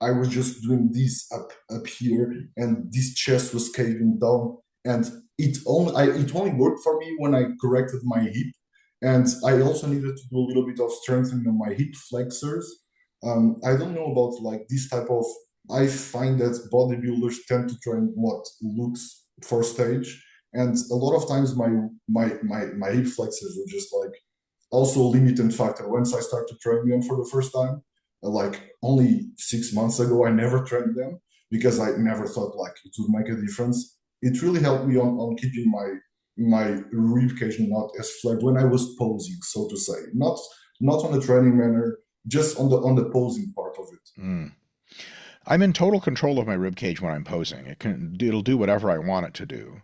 I was just doing this up here, and this chest was caving down. And it only worked for me when I corrected my hip, and I also needed to do a little bit of strengthening on my hip flexors. I don't know about like this type of. I find that bodybuilders tend to train what looks for stage, and a lot of times my hip flexors were just like also a limiting factor. Once I started training them for the first time, like only 6 months ago, I never trained them because I never thought like it would make a difference. It really helped me on keeping my rib cage not as flared when I was posing, so to say. Not on the training manner, just on the posing part of it. Mm. I'm in total control of my rib cage when I'm posing. It'll do whatever I want it to do.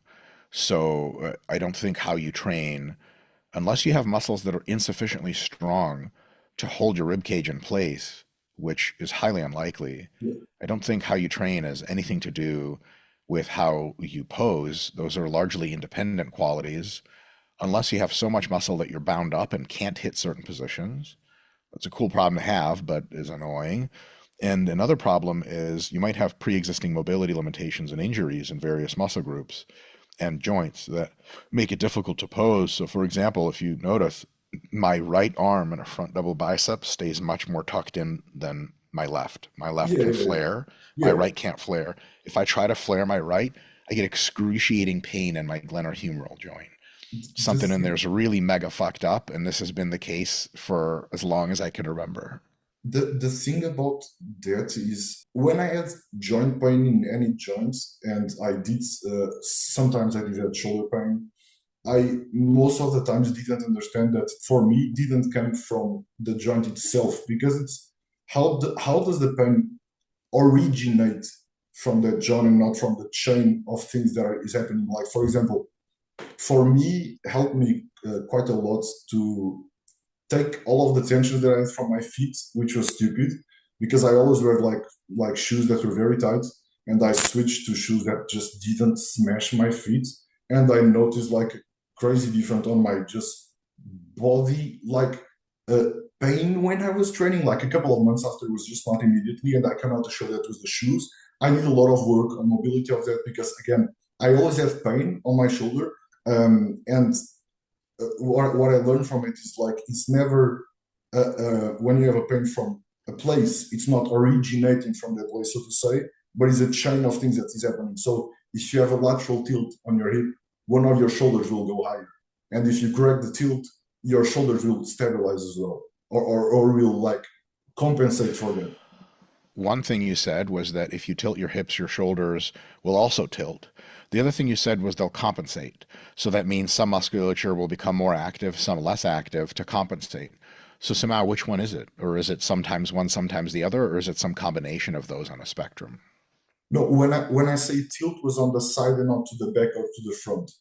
So I don't think how you train, unless you have muscles that are insufficiently strong to hold your rib cage in place, which is highly unlikely. Yeah. I don't think how you train has anything to do with how you pose. Those are largely independent qualities, unless you have so much muscle that you're bound up and can't hit certain positions. That's a cool problem to have, but is annoying. And another problem is you might have pre-existing mobility limitations and injuries in various muscle groups and joints that make it difficult to pose. So for example, if you notice, my right arm in a front double bicep stays much more tucked in than my left. My left Yeah, can yeah, flare, my yeah. right can't flare. If I try to flare my right, I get excruciating pain in my glenohumeral joint. The Something in there is really mega fucked up, and this has been the case for as long as I can remember. the thing about that is when I had joint pain in any joints, and I did sometimes I did have shoulder pain. I most of the times didn't understand that for me didn't come from the joint itself, because it's how does the pain originate from that joint and not from the chain of things is happening. Like for example, for me, helped me quite a lot to take all of the tension that I had from my feet, which was stupid because I always wear like shoes that were very tight, and I switched to shoes that just didn't smash my feet, and I noticed like crazy different on my just body like uh, pain when I was training. Like a couple of months after, it was just not immediately, and I cannot show that with the shoes. I need a lot of work on mobility of that because again, I always have pain on my shoulder, and what I learned from it is like it's never when you have a pain from a place, it's not originating from that place, so to say, but it's a chain of things that is happening. So if you have a lateral tilt on your hip, one of your shoulders will go higher, and if you correct the tilt, your shoulders will stabilize as well, or will like compensate for that. one thing you said was that if you tilt your hips, your shoulders will also tilt. The other thing you said was they'll compensate. So that means some musculature will become more active, some less active to compensate. So somehow, which one is it? Or is it sometimes one, sometimes the other, or is it some combination of those on a spectrum? No, when I say tilt was on the side and not to the back or to the front.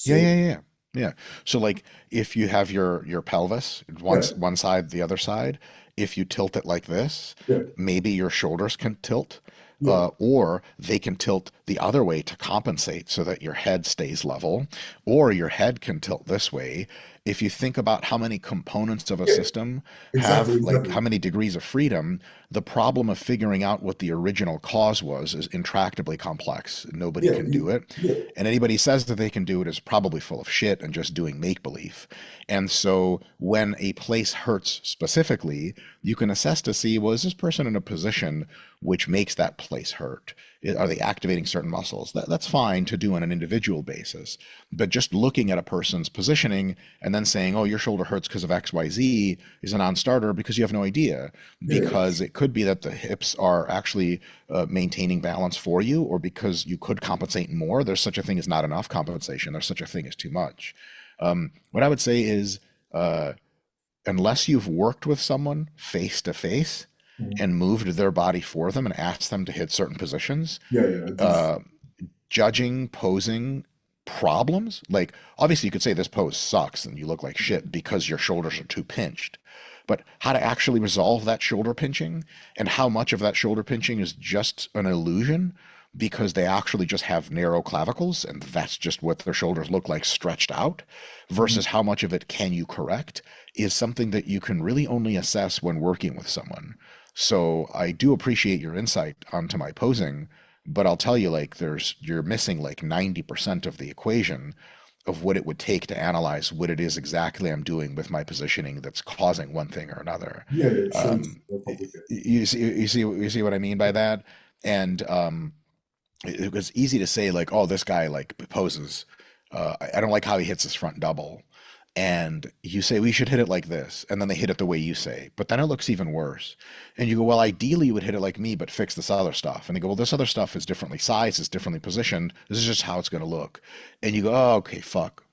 Yeah, So yeah, yeah, yeah. Yeah. So like if you have your pelvis, yeah, one side, the other side, if you tilt it like this, yeah, maybe your shoulders can tilt, yeah, or they can tilt the other way to compensate so that your head stays level, or your head can tilt this way. If you think about how many components of a yeah. system Exactly, have, like exactly. how many degrees of freedom, the problem of figuring out what the original cause was is intractably complex. Nobody Yeah, can do it. yeah, And anybody says that they can do it is probably full of shit and just doing make believe. And so when a place hurts specifically, you can assess to see, well, is this person in a position which makes that place hurt? Are they activating certain muscles? That's fine to do on an individual basis. But just looking at a person's positioning and then saying, oh, your shoulder hurts because of XYZ is a non starter because you have no idea. yeah, Because it could be that the hips are actually maintaining balance for you, or because you could compensate more. There's such a thing as not enough compensation, there's such a thing as too much. What I would say is, unless you've worked with someone face to face mhm. and moved their body for them and asked them to hit certain positions, Yeah, yeah. This, uh, judging posing problems, like obviously you could say this pose sucks and you look like shit because your shoulders are too pinched. But how to actually resolve that shoulder pinching and how much of that shoulder pinching is just an illusion because they actually just have narrow clavicles and that's just what their shoulders look like stretched out mhm. versus how much of it can you correct is something that you can really only assess when working with someone. So I do appreciate your insight onto my posing, but I'll tell you, like, you're missing like 90% of the equation of what it would take to analyze what it is exactly I'm doing with my positioning that's causing one thing or another. Yeah, yeah. Sure, it's Um, more complicated. you see what I mean by that? And it was easy to say like, oh, this guy like poses. I don't like how he hits his front double. And you say we should hit it like this, and then they hit it the way you say, but then it looks even worse. And you go, well, ideally you would hit it like me, but fix this other stuff. And they go, well, this other stuff is differently sized, it's differently positioned. This is just how it's going to look. And you go, oh, okay, fuck,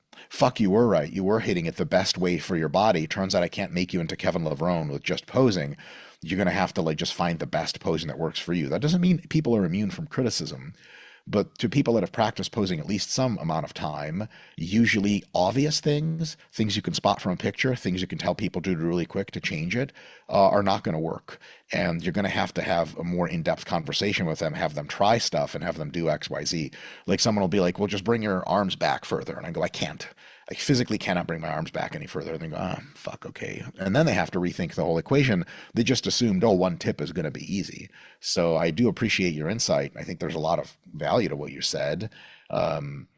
you were right. You were hitting it the best way for your body. Turns out I can't make you into Kevin Levrone with just posing. You're going to have to like just find the best posing that works for you. That doesn't mean people are immune from criticism. But to people that have practiced posing at least some amount of time, usually obvious things, things you can spot from a picture, things you can tell people to do really quick to change it, are not going to work. And you're going to have a more in-depth conversation with them, have them try stuff and have them do X, Y, Z. Like someone will be like, well, just bring your arms back further. And I go, I can't. I physically cannot bring my arms back any further. And they go, ah, fuck, okay. And then they have to rethink the whole equation. They just assumed, oh, one tip is going to be easy. So I do appreciate your insight. I think there's a lot of value to what you said. Um,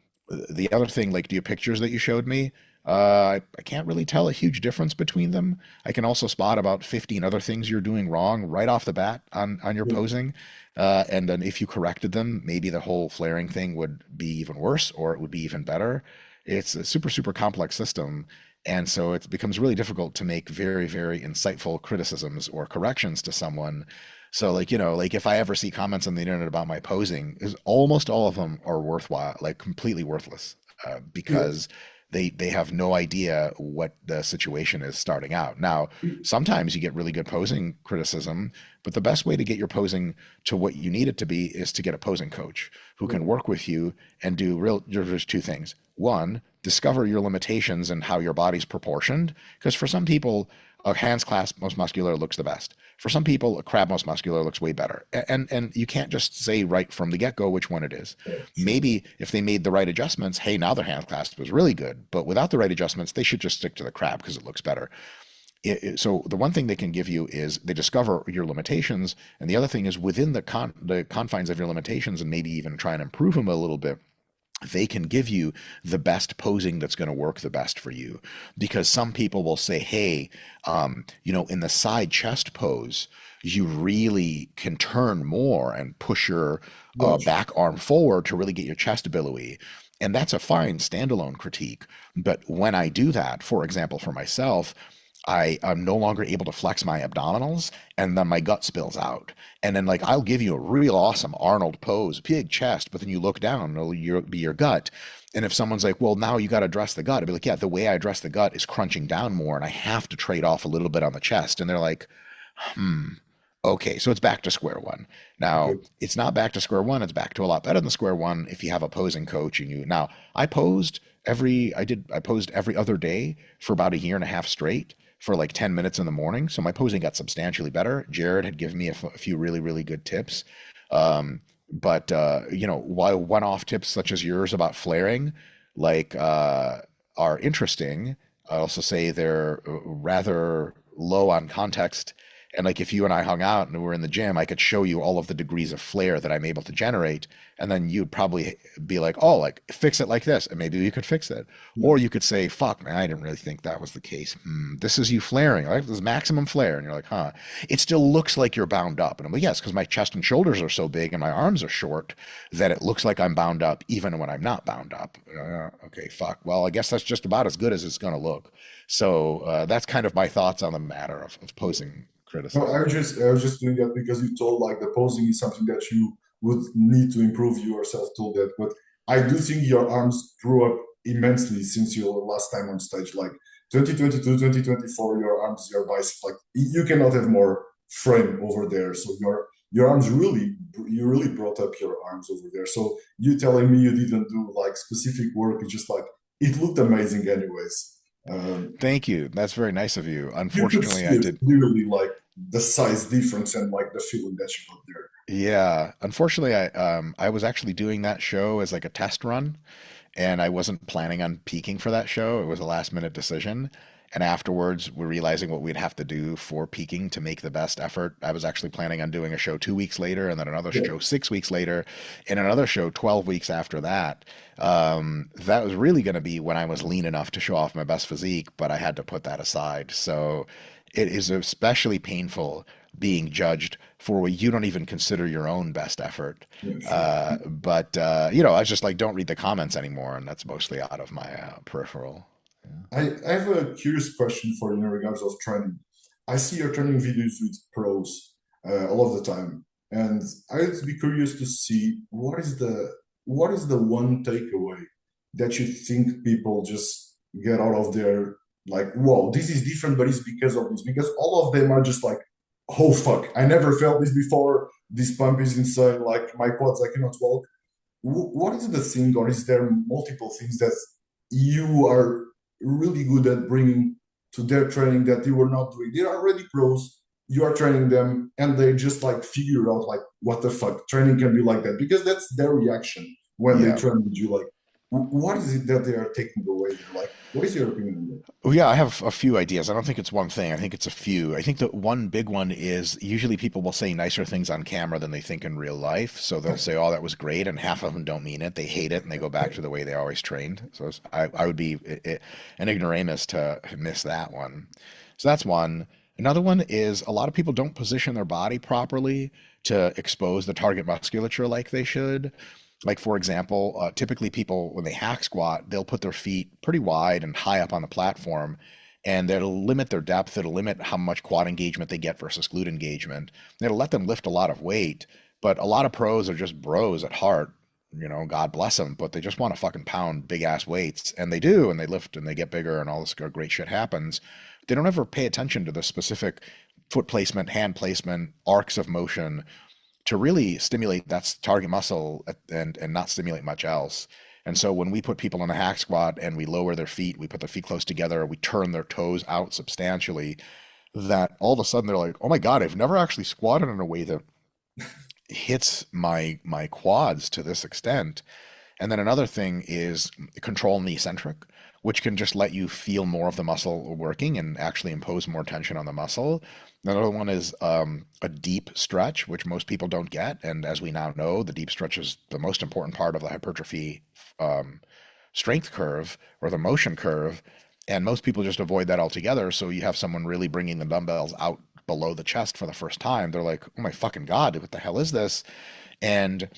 the other thing, like, do you pictures that you showed me? I can't really tell a huge difference between them. I can also spot about 15 other things you're doing wrong right off the bat on your Yeah, posing. And then if you corrected them, maybe the whole flaring thing would be even worse or it would be even better. It's a super, super complex system. And so it becomes really difficult to make very, very insightful criticisms or corrections to someone. So, like, like if I ever see comments on the internet about my posing, is almost all of them are worthwhile, like completely worthless, yeah, because they have no idea what the situation is starting out. Now, sometimes you get really good posing criticism, but the best way to get your posing to what you need it to be is to get a posing coach who yeah, can work with you and do there's two things. One, discover your limitations and how your body's proportioned. Because for some people, a hands clasp most muscular looks the best. For some people, a crab most muscular looks way better. And you can't just say right from the get-go which one it is. yeah, sure. Maybe if they made the right adjustments, hey, now their hand clasp is really good. But without the right adjustments, they should just stick to the crab because it looks better. So the one thing they can give you is they discover your limitations, and the other thing is within the confines of your limitations, and maybe even try and improve them a little bit. They can give you the best posing that's going to work the best for you, because some people will say, hey, in the side chest pose, you really can turn more and push your Yeah, back arm forward to really get your chest billowy. And that's a fine standalone critique. But when I do that, for example, for myself, I'm no longer able to flex my abdominals, and then my gut spills out. And then like I'll give you a real awesome Arnold pose, big chest, but then you look down, it'll be your gut. And if someone's like, well, now you got to address the gut, I'd be like, yeah, the way I address the gut is crunching down more, and I have to trade off a little bit on the chest. And they're like, hmm, okay, so it's back to square one. Now, Okay. it's not back to square one, it's back to a lot better than square one if you have a posing coach and you now I posed I posed every other day for about a year and a half straight for like 10 minutes in the morning. So my posing got substantially better. Jared had given me a few really, really good tips. But you know, while one-off tips such as yours about flaring, like are interesting, I also say they're rather low on context. And like if you and I hung out and we were in the gym, I could show you all of the degrees of flare that I'm able to generate, and then you'd probably be like, "Oh, like fix it like this," and maybe you could fix it, Yeah. or you could say, "Fuck, man, I didn't really think that was the case. This is you flaring, right? This is maximum flare," and you're like, "Huh." It still looks like you're bound up, and I'm like, "Yes," because my chest and shoulders are so big and my arms are short that it looks like I'm bound up even when I'm not bound up. Okay, fuck. Well, I guess that's just about as good as it's gonna look. So that's kind of my thoughts on the matter of posing No, criticism. I was just doing that because you told like the posing is something that you would need to improve yourself told that. But I do think your arms grew up immensely since your last time on stage. Like 2022, 2024, your arms, your biceps, like you cannot have more frame over there. So your arms really you really brought up your arms over there. So you telling me you didn't do like specific work, it's just like it looked amazing anyways. Um, Thank you. That's very nice of you. you could Unfortunately, see I it did. clearly, like the size difference and like the feeling that you got there. Yeah, unfortunately, I was actually doing that show as like a test run, and I wasn't planning on peaking for that show. It was a last minute decision. And afterwards, we're realizing what we'd have to do for peaking to make the best effort. I was actually planning on doing a show 2 weeks later, and then another Yeah, show 6 weeks later, and another show 12 weeks after that. That was really going to be when I was lean enough to show off my best physique, but I had to put that aside. So it is especially painful being judged for what you don't even consider your own best effort. yeah, sure. But you know, I was just like, don't read the comments anymore, and that's mostly out of my peripheral. I have a curious question for you in regards of training. I see your training videos with pros all of the time, and I'd be curious to see what is the one takeaway that you think people just get out of their like, whoa, this is different, but it's because of this. Because all of them are just like, oh fuck, I never felt this before. This pump is insane. Like my quads, I cannot walk. What is the thing, or is there multiple things that you are really good at bringing to their training that you were not doing? They are already pros. You are training them, and they just like figure out like what the fuck training can be like that because that's their reaction when they Yeah. train with you. Like, what is it that they are taking away there? Like, what is your opinion on that? Well, yeah, I have a few ideas. I don't think it's one thing. I think it's a few. I think that one big one is usually people will say nicer things on camera than they think in real life. So they'll say, "Oh, that was great," and half of them don't mean it. They hate it, and they go back to the way they always trained. So I would be an ignoramus to miss that one. So that's one. Another one is a lot of people don't position their body properly to expose the target musculature like they should. Like, for example, typically people, when they hack squat, they'll put their feet pretty wide and high up on the platform, and that'll limit their depth. It'll limit how much quad engagement they get versus glute engagement. It'll let them lift a lot of weight, but a lot of pros are just bros at heart. You know, God bless them, but they just want to fucking pound big ass weights, and they do, and they lift and they get bigger, and all this great shit happens. They don't ever pay attention to the specific foot placement, hand placement, arcs of motion to really stimulate that target muscle and not stimulate much else. And so when we put people in a hack squat and we lower their feet, we put their feet close together, we turn their toes out substantially, that all of a sudden they're like, "Oh my God, I've never actually squatted in a way that hits my quads to this extent." And then another thing is control knee centric, which can just let you feel more of the muscle working and actually impose more tension on the muscle. Another one is a deep stretch, which most people don't get. And as we now know, the deep stretch is the most important part of the hypertrophy um, strength curve or the motion curve. And most people just avoid that altogether. So you have someone really bringing the dumbbells out below the chest for the first time. They're like, "Oh my fucking God, what the hell is this?" And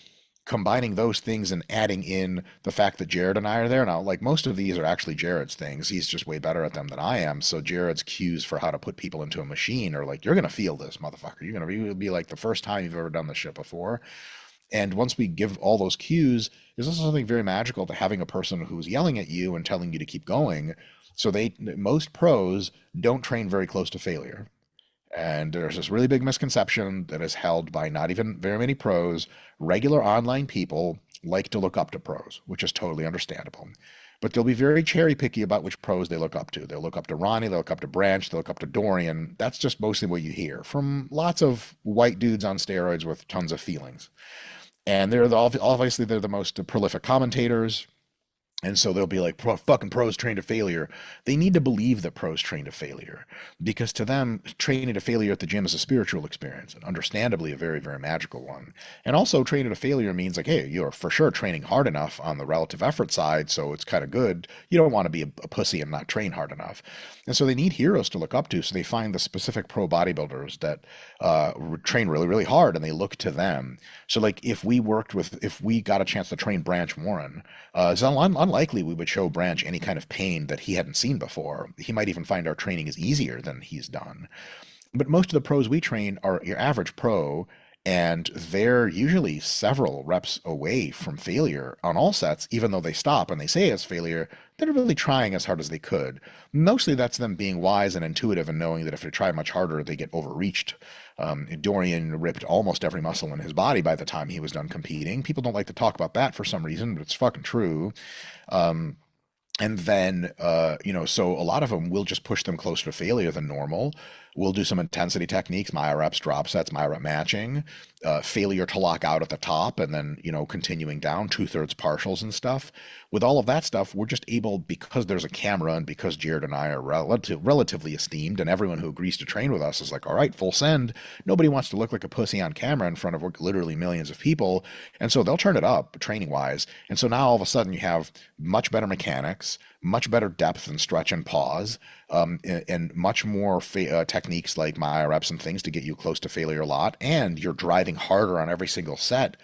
combining those things and adding in the fact that Jared and I are there now, like most of these are actually Jared's things. He's just way better at them than I am. So Jared's cues for how to put people into a machine are like, you're going to feel this, motherfucker. You'll be like the first time you've ever done this shit before. And once we give all those cues, there's also something very magical to having a person who's yelling at you and telling you to keep going. So most pros don't train very close to failure. And there's this really big misconception that is held by not even very many pros. Regular online people like to look up to pros, which is totally understandable. But they'll be very cherry picky about which pros they look up to. They'll look up to Ronnie, they'll look up to Branch, they'll look up to Dorian. That's just mostly what you hear from lots of white dudes on steroids with tons of feelings. And obviously they're the most prolific commentators. And so they'll be like, fucking pros train to failure. They need to believe that pros train to failure, because to them, training to failure at the gym is a spiritual experience, and understandably a very, very magical one. And also training to failure means like, hey, you're for sure training hard enough on the relative effort side, so it's kind of good. You don't want to be a pussy and not train hard enough. And so they need heroes to look up to. So they find the specific pro bodybuilders that train really, really hard, and they look to them. So like if we got a chance to train Branch Warren, it's unlikely we would show Branch any kind of pain that he hadn't seen before. He might even find our training is easier than he's done. But most of the pros we train are your average pro, and they're usually several reps away from failure on all sets. Even though they stop and they say it's failure, they're really trying as hard as they could. Mostly that's them being wise and intuitive and knowing that if they try much harder, they get overreached. Dorian ripped almost every muscle in his body by the time he was done competing. People don't like to talk about that for some reason, but it's fucking true. And then, so a lot of them will just push them closer to failure than normal. We'll do some intensity techniques, myo reps, drop sets, myo rep matching, failure to lock out at the top, and then, continuing down, 2/3 partials and stuff. With all of that stuff, we're just able, because there's a camera and because Jared and I are relatively esteemed, and everyone who agrees to train with us is like, all right, full send. Nobody wants to look like a pussy on camera in front of literally millions of people. And so they'll turn it up training wise. And so now all of a sudden you have much better mechanics, much better depth and stretch and pause, and much more techniques like myo reps and things to get you close to failure a lot. And you're driving harder on every single set.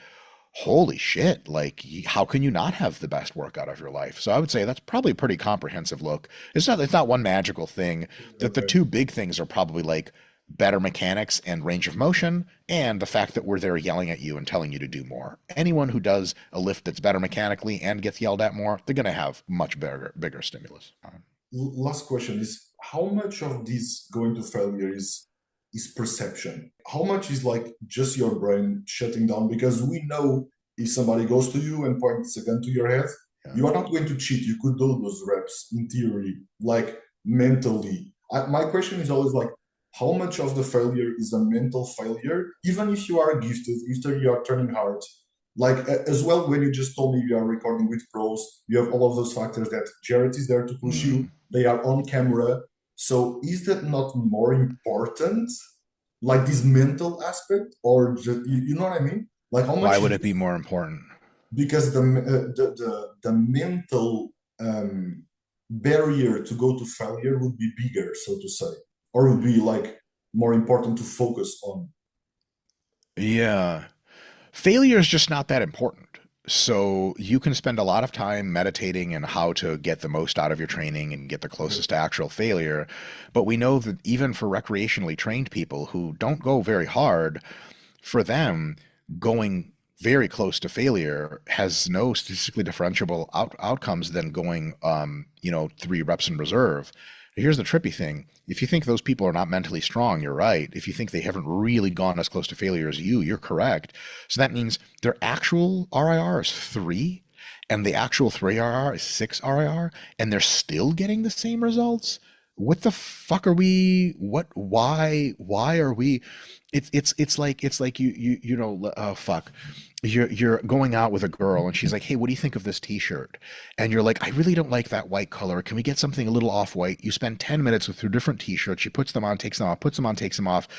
Holy shit, like how can you not have the best workout of your life? So I would say that's probably a pretty comprehensive look. It's not one magical thing. That the two big things are probably like better mechanics and range of motion, and the fact that we're there yelling at you and telling you to do more. Anyone who does a lift that's better mechanically and gets yelled at more, they're going to have much bigger stimulus. Last question is, how much of this going to failure is perception? How much is like just your brain shutting down? Because we know if somebody goes to you and points a gun to your head, you are not going to cheat. You could do those reps in theory, like mentally. My question is always like, how much of the failure is a mental failure? Even if you are gifted, if you are turning hard, like as well, when you just told me you are recording with pros, you have all of those factors that Jared is there to push you. They are on camera. So is that not more important, like this mental aspect, or just, you know what I mean? Like how much? Why would it be more important? Because the mental barrier to go to failure would be bigger, so to say, or would be like more important to focus on. Yeah, failure is just not that important. So you can spend a lot of time meditating on how to get the most out of your training and get the closest to actual failure. But we know that even for recreationally trained people who don't go very hard, for them, going very close to failure has no statistically differentiable outcomes than going, 3 reps in reserve. Here's the trippy thing. If you think those people are not mentally strong, you're right. If you think they haven't really gone as close to failure as you're correct. So that means their actual RIR is 3, and the actual 3 RIR is 6 RIR, and they're still getting the same results. What the fuck are we? Why are we? It's like fuck. You're going out with a girl and she's like, hey, what do you think of this t-shirt? And you're like, I really don't like that white color. Can we get something a little off-white? You spend 10 minutes with her different t-shirts. She puts them on, takes them off, puts them on, takes them off.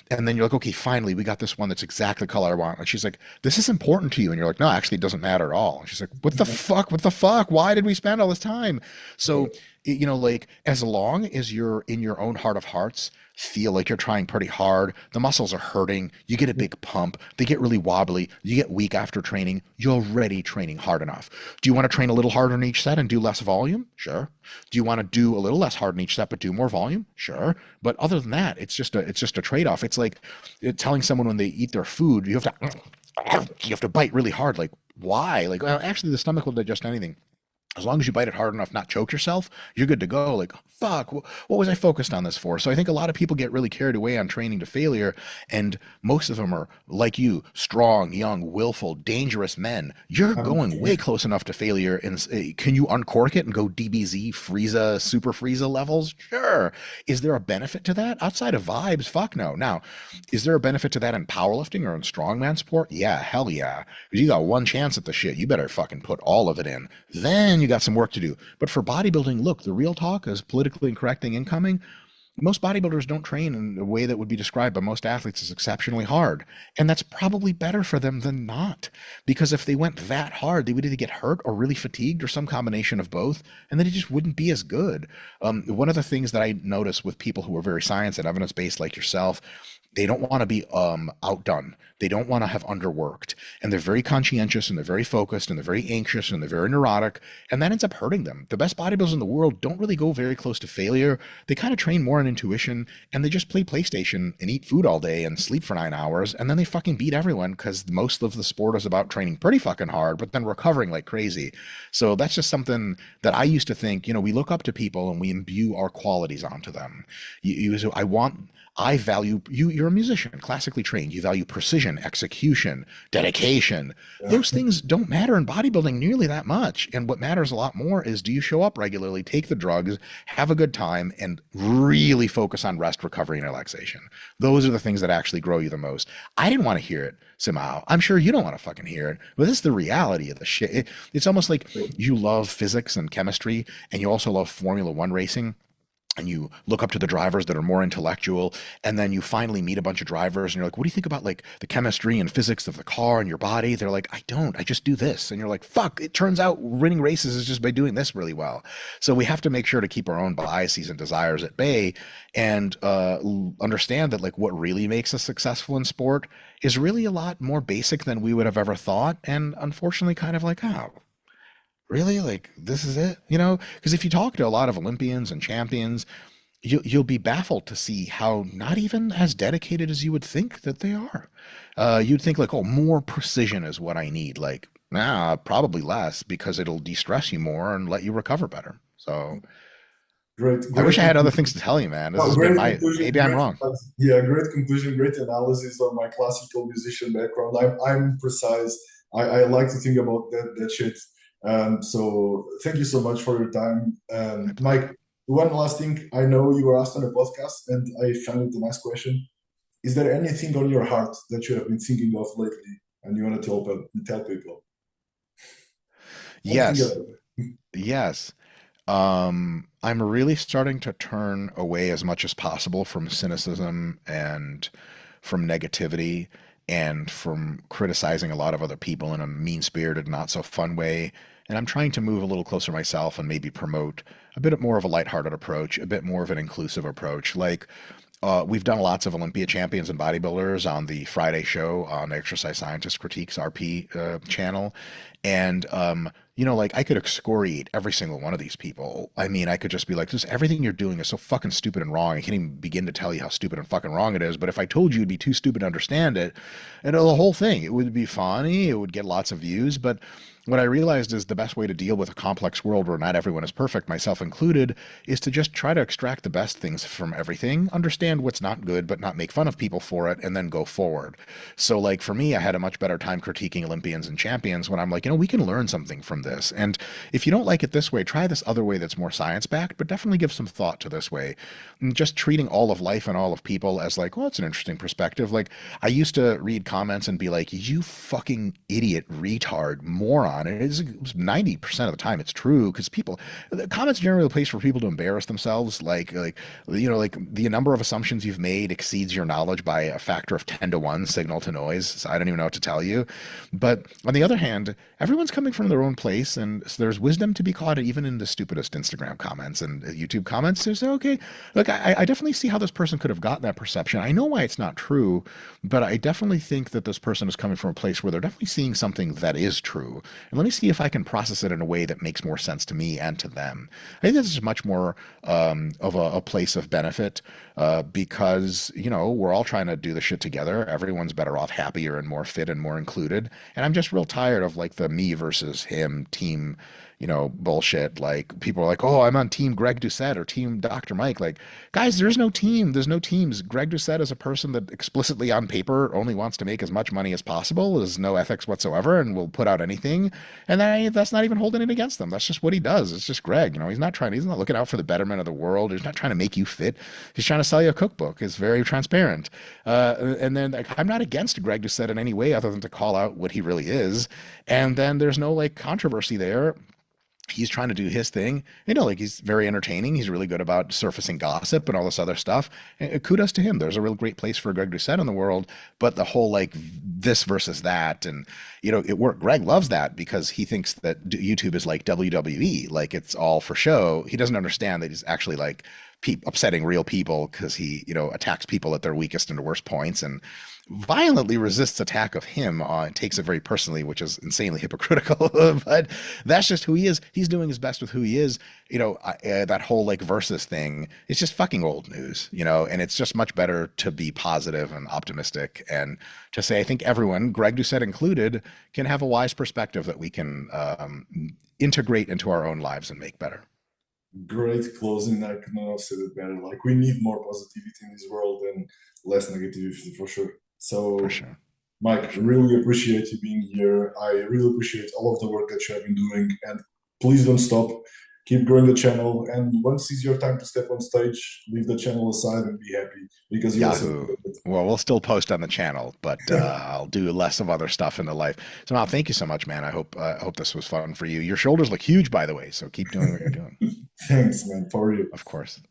And then you're like, okay, finally, we got this one that's exactly the color I want. And she's like, this is important to you. And you're like, no, actually, it doesn't matter at all. And she's like, what the fuck? Why did we spend all this time? So like as long as you're in your own heart of hearts, feel like you're trying pretty hard, the muscles are hurting, you get a big pump, they get really wobbly, you get weak after training, you're already training hard enough. Do you want to train a little harder in each set and do less volume? Sure. Do you want to do a little less hard in each set but do more volume? Sure. But other than that, it's just a trade-off. It's like telling someone when they eat their food, you have to bite really hard. Like, why? Like, well, actually the stomach will digest anything. As long as you bite it hard enough, not choke yourself, you're good to go. Like, fuck, what was I focused on this for? So I think a lot of people get really carried away on training to failure, and most of them are like you, strong, young, willful, dangerous men. You're going way close enough to failure. And can you uncork it and go DBZ, Frieza, Super Frieza levels? Sure. Is there a benefit to that outside of vibes? Fuck no. Now, is there a benefit to that in powerlifting or in strongman sport? Yeah, hell yeah. Because you got one chance at the shit. You better fucking put all of it in. Then you got some work to do. But for bodybuilding, look, the real talk is politically incorrect thing incoming. Most bodybuilders don't train in a way that would be described by most athletes as exceptionally hard. And that's probably better for them than not. Because if they went that hard, they would either get hurt or really fatigued or some combination of both, and then it just wouldn't be as good. One of the things that I notice with people who are very science and evidence-based like yourself, they don't want to be outdone. They don't want to have underworked. And they're very conscientious and they're very focused and they're very anxious and they're very neurotic. And that ends up hurting them. The best bodybuilders in the world don't really go very close to failure. They kind of train more on intuition and they just play PlayStation and eat food all day and sleep for 9 hours. And then they fucking beat everyone because most of the sport is about training pretty fucking hard, but then recovering like crazy. So that's just something that I used to think, we look up to people and we imbue our qualities onto them. I value you. You're a musician, classically trained. You value precision, execution, dedication. Yeah. Those things don't matter in bodybuilding nearly that much. And what matters a lot more is, do you show up regularly, take the drugs, have a good time, and really focus on rest, recovery, and relaxation? Those are the things that actually grow you the most. I didn't want to hear it, Simao. I'm sure you don't want to fucking hear it, but this is the reality of the shit. It's almost like you love physics and chemistry, and you also love Formula One racing. And you look up to the drivers that are more intellectual, and then you finally meet a bunch of drivers and you're like, what do you think about like the chemistry and physics of the car and your body? They're like, I just do this. And you're like, fuck, it turns out winning races is just by doing this really well. So we have to make sure to keep our own biases and desires at bay and understand that like what really makes us successful in sport is really a lot more basic than we would have ever thought. And unfortunately kind of like, oh, really? Like, this is it? Because if you talk to a lot of Olympians and champions, you'll be baffled to see how not even as dedicated as you would think that they are. You'd think like, oh, more precision is what I need. Like, nah, probably less, because it'll de-stress you more and let you recover better. So great. I wish I had other things to tell you, man. This has been maybe I'm wrong. Yeah, great conclusion, great analysis on my classical musician background. I'm precise. I like to think about that shit. So thank you so much for your time. Mike, one last thing. I know you were asked on a podcast and I found it a nice question. Is there anything on your heart that you have been thinking of lately and you want to tell people? Yes. I'm really starting to turn away as much as possible from cynicism and from negativity and from criticizing a lot of other people in a mean-spirited, not so fun way. And I'm trying to move a little closer myself and maybe promote a bit more of a lighthearted approach, a bit more of an inclusive approach. Like, we've done lots of Olympia champions and bodybuilders on the Friday show on Exercise Scientist Critiques RP channel. And, like I could excoriate every single one of these people. I mean, I could just be like, just everything you're doing is so fucking stupid and wrong. I can't even begin to tell you how stupid and fucking wrong it is. But if I told you, you'd be too stupid to understand it. And the whole thing, it would be funny. It would get lots of views. But what I realized is the best way to deal with a complex world where not everyone is perfect, myself included, is to just try to extract the best things from everything, understand what's not good, but not make fun of people for it, and then go forward. So like for me, I had a much better time critiquing Olympians and champions when I'm like, we can learn something from this. And if you don't like it this way, try this other way that's more science-backed, but definitely give some thought to this way. And just treating all of life and all of people as like, well, it's an interesting perspective. Like I used to read comments and be like, you fucking idiot, retard, moron. And it was 90% of the time it's true, because the comments are generally a place for people to embarrass themselves. Like the number of assumptions you've made exceeds your knowledge by a factor of 10 to 1 signal to noise. So I don't even know what to tell you. But on the other hand, everyone's coming from their own place. place, and so there's wisdom to be caught even in the stupidest Instagram comments and YouTube comments. There's okay, look, I definitely see how this person could have gotten that perception. I know why it's not true, but I definitely think that this person is coming from a place where they're definitely seeing something that is true. And let me see if I can process it in a way that makes more sense to me and to them. I think this is much more of a place of benefit because, you know, we're all trying to do the shit together. Everyone's better off, happier, and more fit and more included. And I'm just real tired of like the me versus him team, you know, bullshit. Like people are like, oh, I'm on team Gregg Doucette or team Dr. Mike. Like, guys, there's no team. There's no teams. Gregg Doucette is a person that explicitly on paper only wants to make as much money as possible, has no ethics whatsoever, and will put out anything. And that's not even holding it against them. That's just what he does. It's just Greg. You know, he's not looking out for the betterment of the world. He's not trying to make you fit. He's trying to sell you a cookbook. It's very transparent. And then like, I'm not against Gregg Doucette in any way other than to call out what he really is. And then there's no like controversy there. He's trying to do his thing. You know, like he's very entertaining. He's really good about surfacing gossip and all this other stuff. And kudos to him. There's a real great place for Gregg Doucette in the world. But the whole like this versus that, and you know, it worked. Greg loves that because he thinks that YouTube is like WWE, like it's all for show. He doesn't understand that he's actually like upsetting real people because he, you know, attacks people at their weakest and worst points and violently resists attack of him takes it very personally, which is insanely hypocritical. But that's just who he is. He's doing his best with who he is. You know, that whole like versus thing, it's just fucking old news, you know, and it's just much better to be positive and optimistic and to say, I think everyone, Gregg Doucette included, can have a wise perspective that we can integrate into our own lives and make better. Great closing. I could not have said it better. Like we need more positivity in this world and less negativity for sure. So, For sure. Mike, really appreciate you being here. I really appreciate all of the work that you have been doing, and please don't stop. Keep growing the channel, and once it's your time to step on stage, leave the channel aside and be happy because you Yahoo. also. Well, we'll still post on the channel, but I'll do less of other stuff in the life. So now, thank you so much, man. I hope this was fun for you. Your shoulders look huge, by the way. So keep doing what you're doing. Thanks, man, for real. Of course.